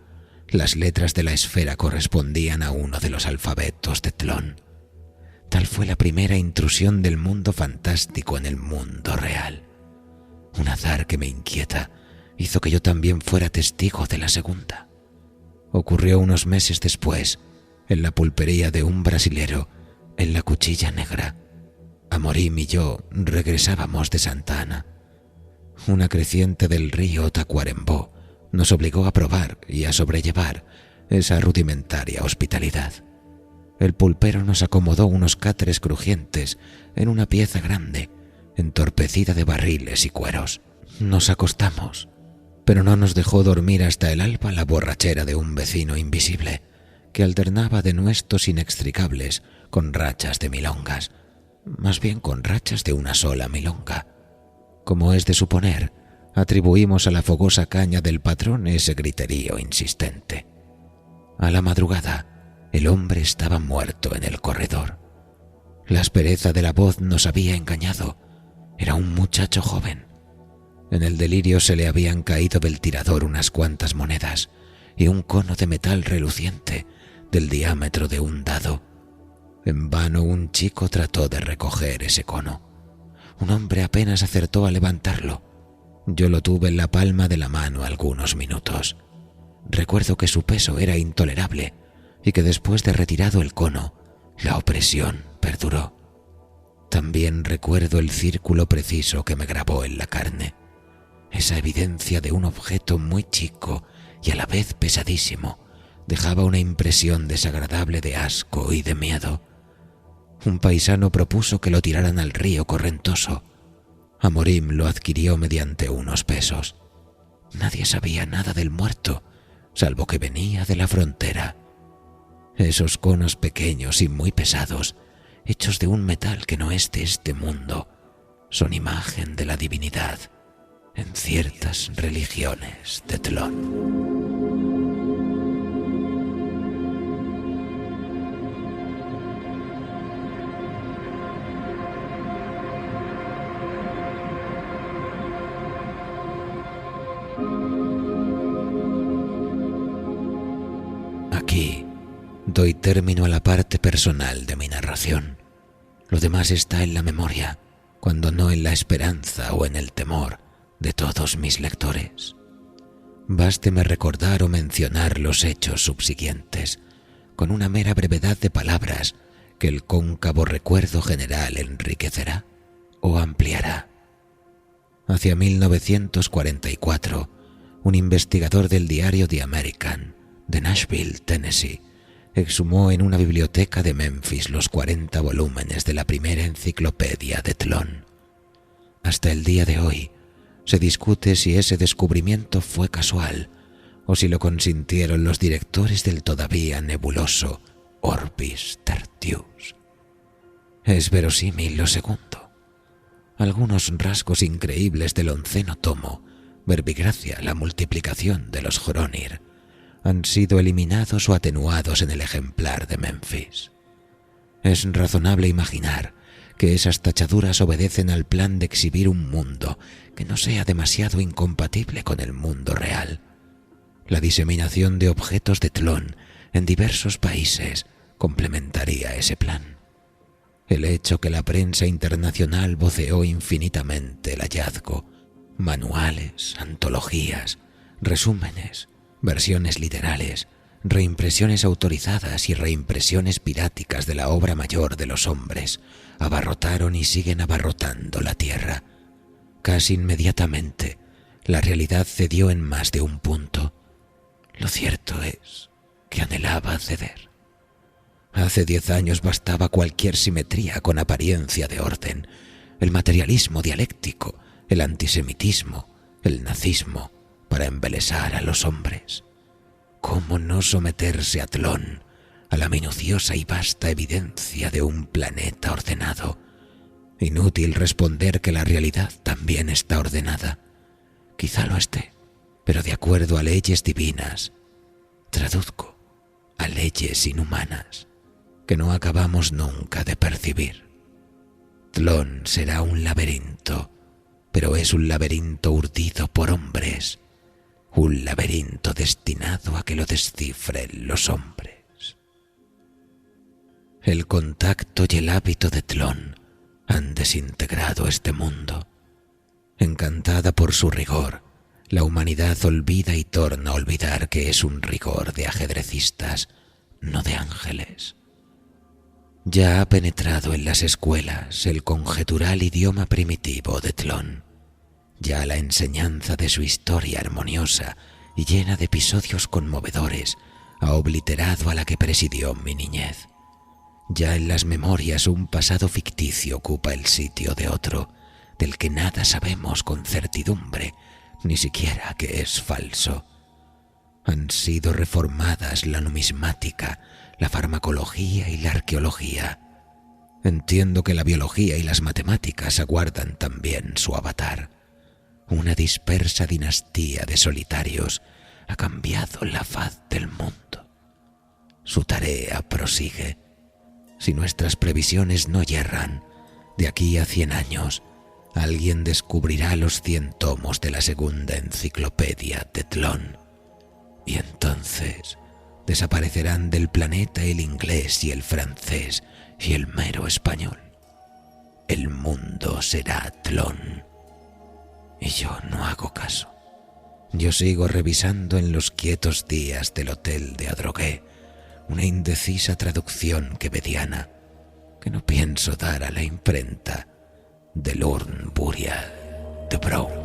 Las letras de la esfera correspondían a uno de los alfabetos de Tlön. Tal fue la primera intrusión del mundo fantástico en el mundo real. Un azar que me inquieta hizo que yo también fuera testigo de la segunda. Ocurrió unos meses después, en la pulpería de un brasilero, en la Cuchilla Negra. Amorim y yo regresábamos de Santa Ana. Una creciente del río Tacuarembó nos obligó a probar y a sobrellevar esa rudimentaria hospitalidad. El pulpero nos acomodó unos cáteres crujientes en una pieza grande, entorpecida de barriles y cueros. Nos acostamos, pero no nos dejó dormir hasta el alba la borrachera de un vecino invisible que alternaba denuestos inextricables con rachas de milongas, más bien con rachas de una sola milonga. Como es de suponer, atribuimos a la fogosa caña del patrón ese griterío insistente. A la madrugada, el hombre estaba muerto en el corredor. La aspereza de la voz nos había engañado. Era un muchacho joven. En el delirio se le habían caído del tirador unas cuantas monedas y un cono de metal reluciente del diámetro de un dado. En vano un chico trató de recoger ese cono. Un hombre apenas acertó a levantarlo. Yo lo tuve en la palma de la mano algunos minutos. Recuerdo que su peso era intolerable y que después de retirado el cono, la opresión perduró. También recuerdo el círculo preciso que me grabó en la carne, esa evidencia de un objeto muy chico y a la vez pesadísimo. Dejaba una impresión desagradable de asco y de miedo. Un paisano propuso que lo tiraran al río correntoso. Amorim lo adquirió mediante unos pesos. Nadie sabía nada del muerto, salvo que venía de la frontera. Esos conos pequeños y muy pesados, hechos de un metal que no es de este mundo, son imagen de la divinidad en ciertas religiones de Tlön. Aquí doy término a la parte personal de mi narración. Lo demás está en la memoria, cuando no en la esperanza o en el temor de todos mis lectores. Básteme recordar o mencionar los hechos subsiguientes, con una mera brevedad de palabras que el cóncavo recuerdo general enriquecerá o ampliará. Hacia 1944, un investigador del diario The American, de Nashville, Tennessee, exhumó en una biblioteca de Memphis los 40 volúmenes de la primera enciclopedia de Tlön. Hasta el día de hoy, se discute si ese descubrimiento fue casual o si lo consintieron los directores del todavía nebuloso Orbis Tertius. Es verosímil lo segundo. Algunos rasgos increíbles del 11º tomo, verbigracia la multiplicación de los Hronir, han sido eliminados o atenuados en el ejemplar de Memphis. Es razonable imaginar que esas tachaduras obedecen al plan de exhibir un mundo que no sea demasiado incompatible con el mundo real. La diseminación de objetos de Tlön en diversos países complementaría ese plan. El hecho que la prensa internacional voceó infinitamente el hallazgo, manuales, antologías, resúmenes, versiones literales, reimpresiones autorizadas y reimpresiones piráticas de la obra mayor de los hombres, abarrotaron y siguen abarrotando la tierra. Casi inmediatamente, la realidad cedió en más de un punto. Lo cierto es que anhelaba ceder. Hace 10 años bastaba cualquier simetría con apariencia de orden, el materialismo dialéctico, el antisemitismo, el nazismo, para embelesar a los hombres. ¿Cómo no someterse a Tlön, a la minuciosa y vasta evidencia de un planeta ordenado? Inútil responder que la realidad también está ordenada. Quizá lo esté, pero de acuerdo a leyes divinas. Traduzco, a leyes inhumanas, que no acabamos nunca de percibir. Tlön será un laberinto, pero es un laberinto urdido por hombres, un laberinto destinado a que lo descifren los hombres. El contacto y el hábito de Tlön han desintegrado este mundo. Encantada por su rigor, la humanidad olvida y torna a olvidar que es un rigor de ajedrecistas, no de ángeles. Ya ha penetrado en las escuelas el conjetural idioma primitivo de Tlön. Ya la enseñanza de su historia armoniosa y llena de episodios conmovedores ha obliterado a la que presidió mi niñez. Ya en las memorias un pasado ficticio ocupa el sitio de otro, del que nada sabemos con certidumbre, ni siquiera que es falso. Han sido reformadas la numismática, la farmacología y la arqueología. Entiendo que la biología y las matemáticas aguardan también su avatar. Una dispersa dinastía de solitarios ha cambiado la faz del mundo. Su tarea prosigue. Si nuestras previsiones no yerran, de aquí a 100 años, alguien descubrirá los 100 tomos de la segunda enciclopedia de Tlön. Y entonces desaparecerán del planeta el inglés y el francés y el mero español. El mundo será Tlön. Y yo no hago caso. Yo sigo revisando en los quietos días del hotel de Adrogué una indecisa traducción quevediana que no pienso dar a la imprenta de Lorne Burial de Brown.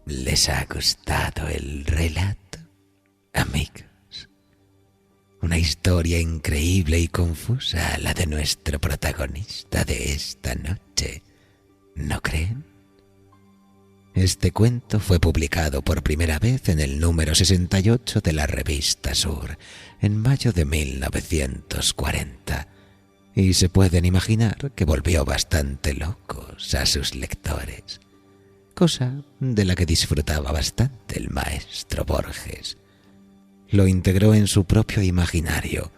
¿Les ha gustado el relato, amigos? Una historia increíble y confusa, la de nuestro protagonista de esta noche, ¿no creen? Este cuento fue publicado por primera vez en el número 68 de la revista Sur, en mayo de 1940, y se pueden imaginar que volvió bastante locos a sus lectores. Cosa de la que disfrutaba bastante el maestro Borges. Lo integró en su propio imaginario,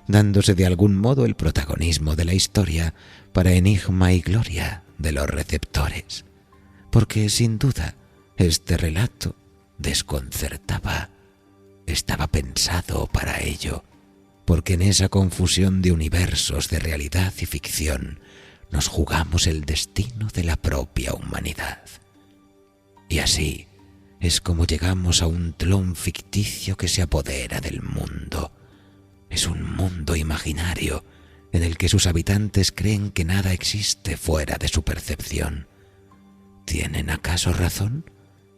dándose de algún modo el protagonismo de la historia para enigma y gloria de los receptores, porque sin duda este relato desconcertaba. Estaba pensado para ello, porque en esa confusión de universos de realidad y ficción nos jugamos el destino de la propia humanidad. Y así es como llegamos a un Tlön ficticio que se apodera del mundo. Es un mundo imaginario en el que sus habitantes creen que nada existe fuera de su percepción. ¿Tienen acaso razón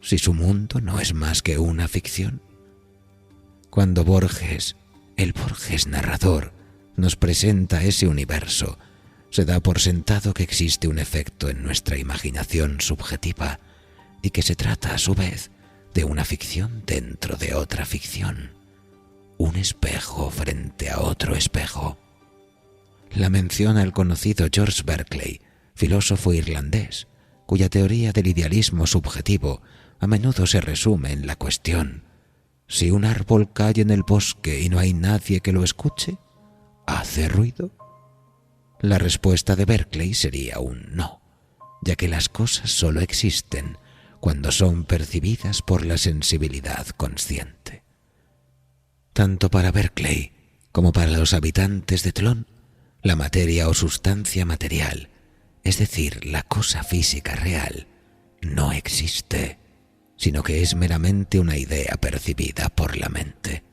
si su mundo no es más que una ficción? Cuando Borges, el Borges narrador, nos presenta ese universo, se da por sentado que existe un efecto en nuestra imaginación subjetiva y que se trata a su vez de una ficción dentro de otra ficción, un espejo frente a otro espejo. La menciona el conocido George Berkeley, filósofo irlandés, cuya teoría del idealismo subjetivo a menudo se resume en la cuestión: si un árbol cae en el bosque y no hay nadie que lo escuche, ¿hace ruido? La respuesta de Berkeley sería un no, ya que las cosas solo existen cuando son percibidas por la sensibilidad consciente. Tanto para Berkeley como para los habitantes de Tlön, la materia o sustancia material, es decir, la cosa física real, no existe, sino que es meramente una idea percibida por la mente.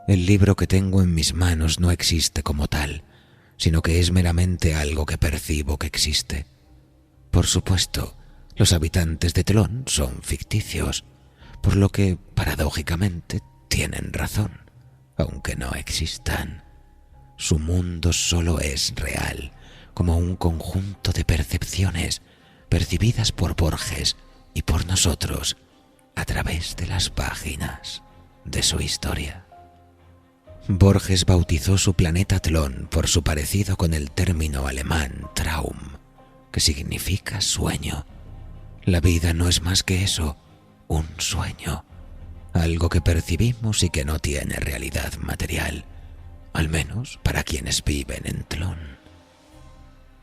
El libro que tengo en mis manos no existe como tal, sino que es meramente algo que percibo que existe. Por supuesto, los habitantes de Tlön son ficticios, por lo que, paradójicamente, tienen razón. aunque no existan. Su mundo solo es real, como un conjunto de percepciones percibidas por Borges y por nosotros a través de las páginas de su historia. Borges bautizó su planeta Tlön por su parecido con el término alemán Traum, que significa sueño. La vida no es más que eso, un sueño, algo que percibimos y que no tiene realidad material, al menos para quienes viven en Tlön.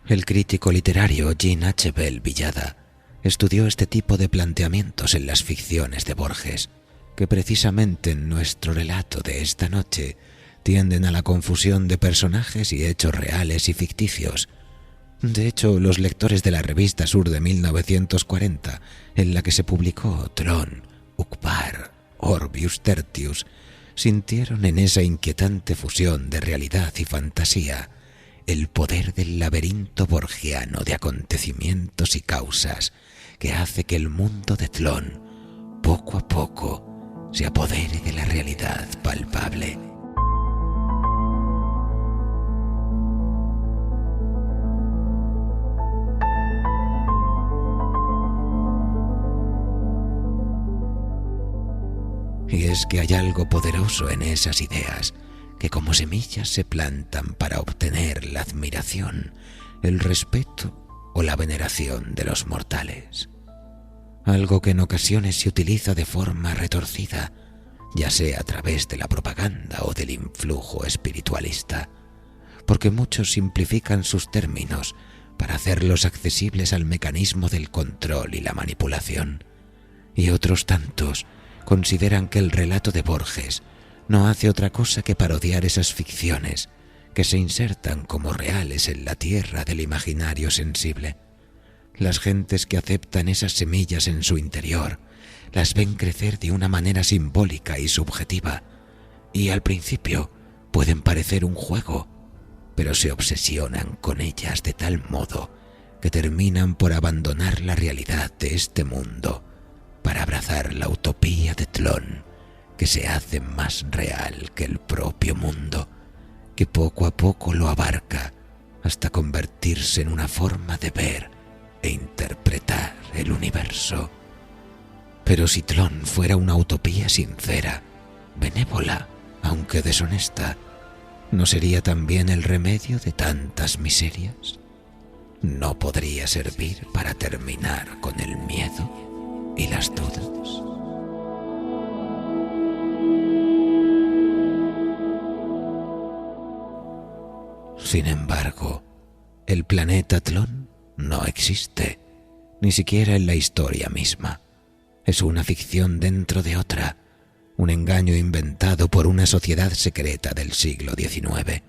El crítico literario Jean H. Bell Villada estudió este tipo de planteamientos en las ficciones de Borges, que precisamente en nuestro relato de esta noche tienden a la confusión de personajes y hechos reales y ficticios. De hecho, los lectores de la revista Sur de 1940, en la que se publicó Tlön, Uqbar, Orbius Tertius, sintieron en esa inquietante fusión de realidad y fantasía el poder del laberinto borgiano de acontecimientos y causas que hace que el mundo de Tlön, poco a poco, se apodere de la realidad palpable. Y es que hay algo poderoso en esas ideas que como semillas se plantan para obtener la admiración, el respeto o la veneración de los mortales. Algo que en ocasiones se utiliza de forma retorcida, ya sea a través de la propaganda o del influjo espiritualista, porque muchos simplifican sus términos para hacerlos accesibles al mecanismo del control y la manipulación, y otros tantos consideran que el relato de Borges no hace otra cosa que parodiar esas ficciones que se insertan como reales en la tierra del imaginario sensible. Las gentes que aceptan esas semillas en su interior las ven crecer de una manera simbólica y subjetiva, y al principio pueden parecer un juego, pero se obsesionan con ellas de tal modo que terminan por abandonar la realidad de este mundo para abrazar la utopía de Tlön, que se hace más real que el propio mundo, que poco a poco lo abarca hasta convertirse en una forma de ver e interpretar el universo. Pero si Tlön fuera una utopía sincera, benévola, aunque deshonesta, ¿no sería también el remedio de tantas miserias? ¿No podría servir para terminar con el miedo y las dudas? Sin embargo, el planeta Tlön no existe, ni siquiera en la historia misma. Es una ficción dentro de otra, un engaño inventado por una sociedad secreta del siglo XIX,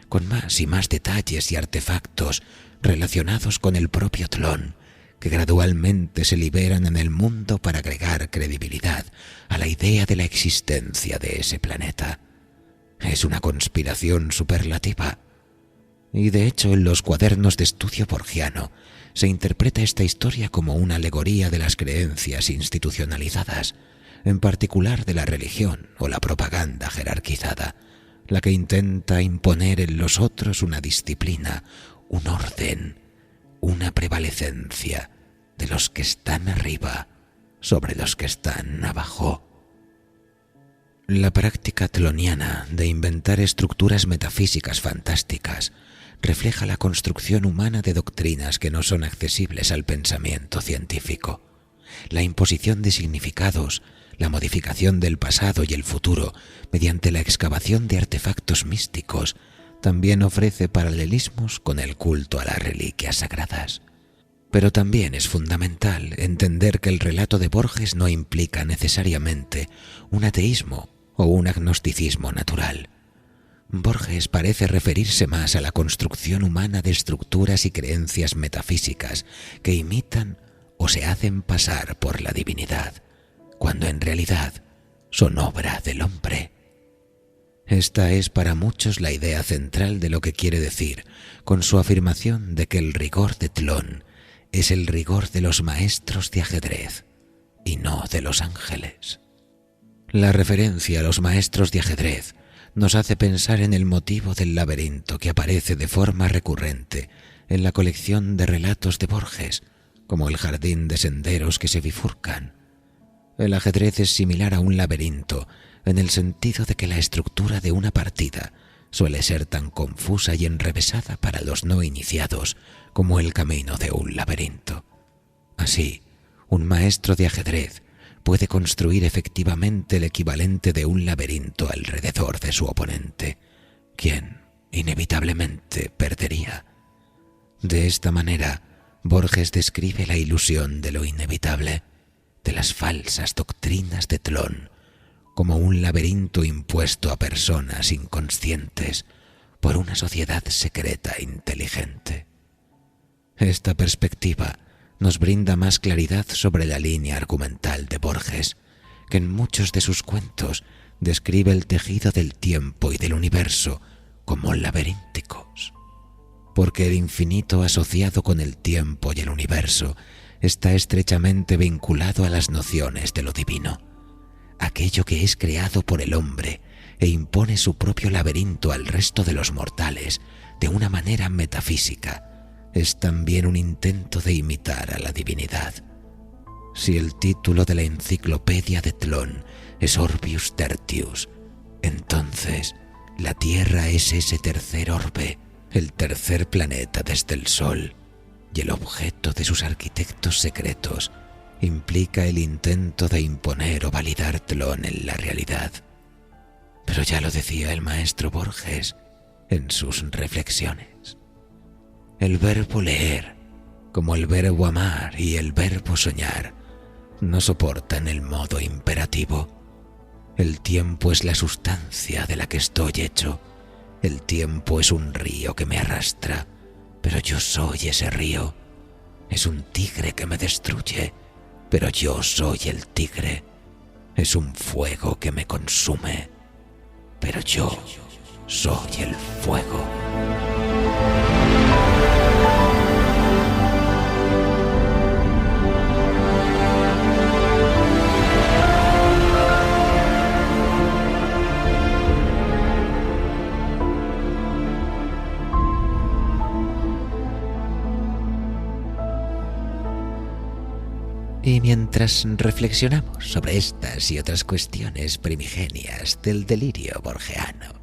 con más y más detalles y artefactos relacionados con el propio Tlön, que gradualmente se liberan en el mundo para agregar credibilidad a la idea de la existencia de ese planeta. Es una conspiración superlativa. Y de hecho, en los cuadernos de estudio borgiano se interpreta esta historia como una alegoría de las creencias institucionalizadas, en particular de la religión o la propaganda jerarquizada, la que intenta imponer en los otros una disciplina, un orden, una prevalecencia de los que están arriba sobre los que están abajo. La práctica tloniana de inventar estructuras metafísicas fantásticas refleja la construcción humana de doctrinas que no son accesibles al pensamiento científico. La imposición de significados, la modificación del pasado y el futuro mediante la excavación de artefactos místicos también ofrece paralelismos con el culto a las reliquias sagradas. Pero también es fundamental entender que el relato de Borges no implica necesariamente un ateísmo o un agnosticismo natural. Borges parece referirse más a la construcción humana de estructuras y creencias metafísicas que imitan o se hacen pasar por la divinidad, cuando en realidad son obra del hombre. Esta es para muchos la idea central de lo que quiere decir con su afirmación de que el rigor de Tlön es el rigor de los maestros de ajedrez y no de los ángeles. La referencia a los maestros de ajedrez nos hace pensar en el motivo del laberinto que aparece de forma recurrente en la colección de relatos de Borges, como el jardín de senderos que se bifurcan. El ajedrez es similar a un laberinto en el sentido de que la estructura de una partida suele ser tan confusa y enrevesada para los no iniciados como el camino de un laberinto. Así, un maestro de ajedrez puede construir efectivamente el equivalente de un laberinto alrededor de su oponente, quien inevitablemente perdería. De esta manera, Borges describe la ilusión de lo inevitable, de las falsas doctrinas de Tlön, como un laberinto impuesto a personas inconscientes por una sociedad secreta e inteligente. Esta perspectiva nos brinda más claridad sobre la línea argumental de Borges, que en muchos de sus cuentos describe el tejido del tiempo y del universo como laberínticos. Porque el infinito asociado con el tiempo y el universo está estrechamente vinculado a las nociones de lo divino, aquello que es creado por el hombre e impone su propio laberinto al resto de los mortales de una manera metafísica. Es también un intento de imitar a la divinidad. Si el título de la enciclopedia de Tlön es Orbius Tertius, entonces la Tierra es ese tercer orbe, el tercer planeta desde el Sol, y el objeto de sus arquitectos secretos implica el intento de imponer o validar Tlön en la realidad. Pero ya lo decía el maestro Borges en sus reflexiones. El verbo leer, como el verbo amar y el verbo soñar, no soportan el modo imperativo. El tiempo es la sustancia de la que estoy hecho. El tiempo es un río que me arrastra, pero yo soy ese río. Es un tigre que me destruye, pero yo soy el tigre. Es un fuego que me consume, pero yo soy el fuego. Y mientras reflexionamos sobre estas y otras cuestiones primigenias del delirio borgiano,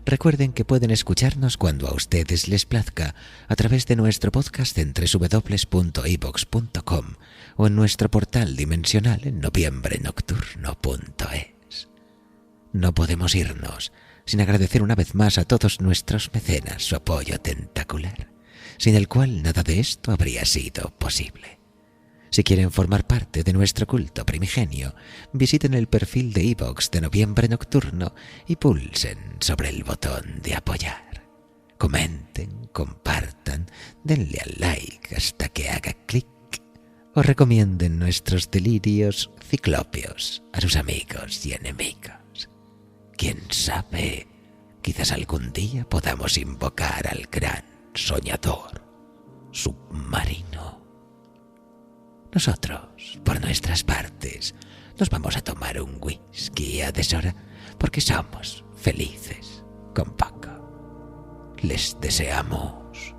recuerden que pueden escucharnos cuando a ustedes les plazca a través de nuestro podcast en www.ivox.com o en nuestro portal dimensional en noviembrenocturno.es. No podemos irnos sin agradecer una vez más a todos nuestros mecenas su apoyo tentacular, sin el cual nada de esto habría sido posible. Si quieren formar parte de nuestro culto primigenio, visiten el perfil de iVoox de Noviembre Nocturno y pulsen sobre el botón de apoyar. Comenten, compartan, denle al like hasta que haga clic o recomienden nuestros delirios ciclopios a sus amigos y enemigos. ¿Quién sabe? Quizás algún día podamos invocar al gran soñador submarino. Nosotros, por nuestras partes, nos vamos a tomar un whisky a deshora porque somos felices con poco. Les deseamos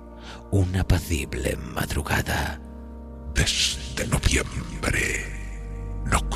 una apacible madrugada desde noviembre nocturno.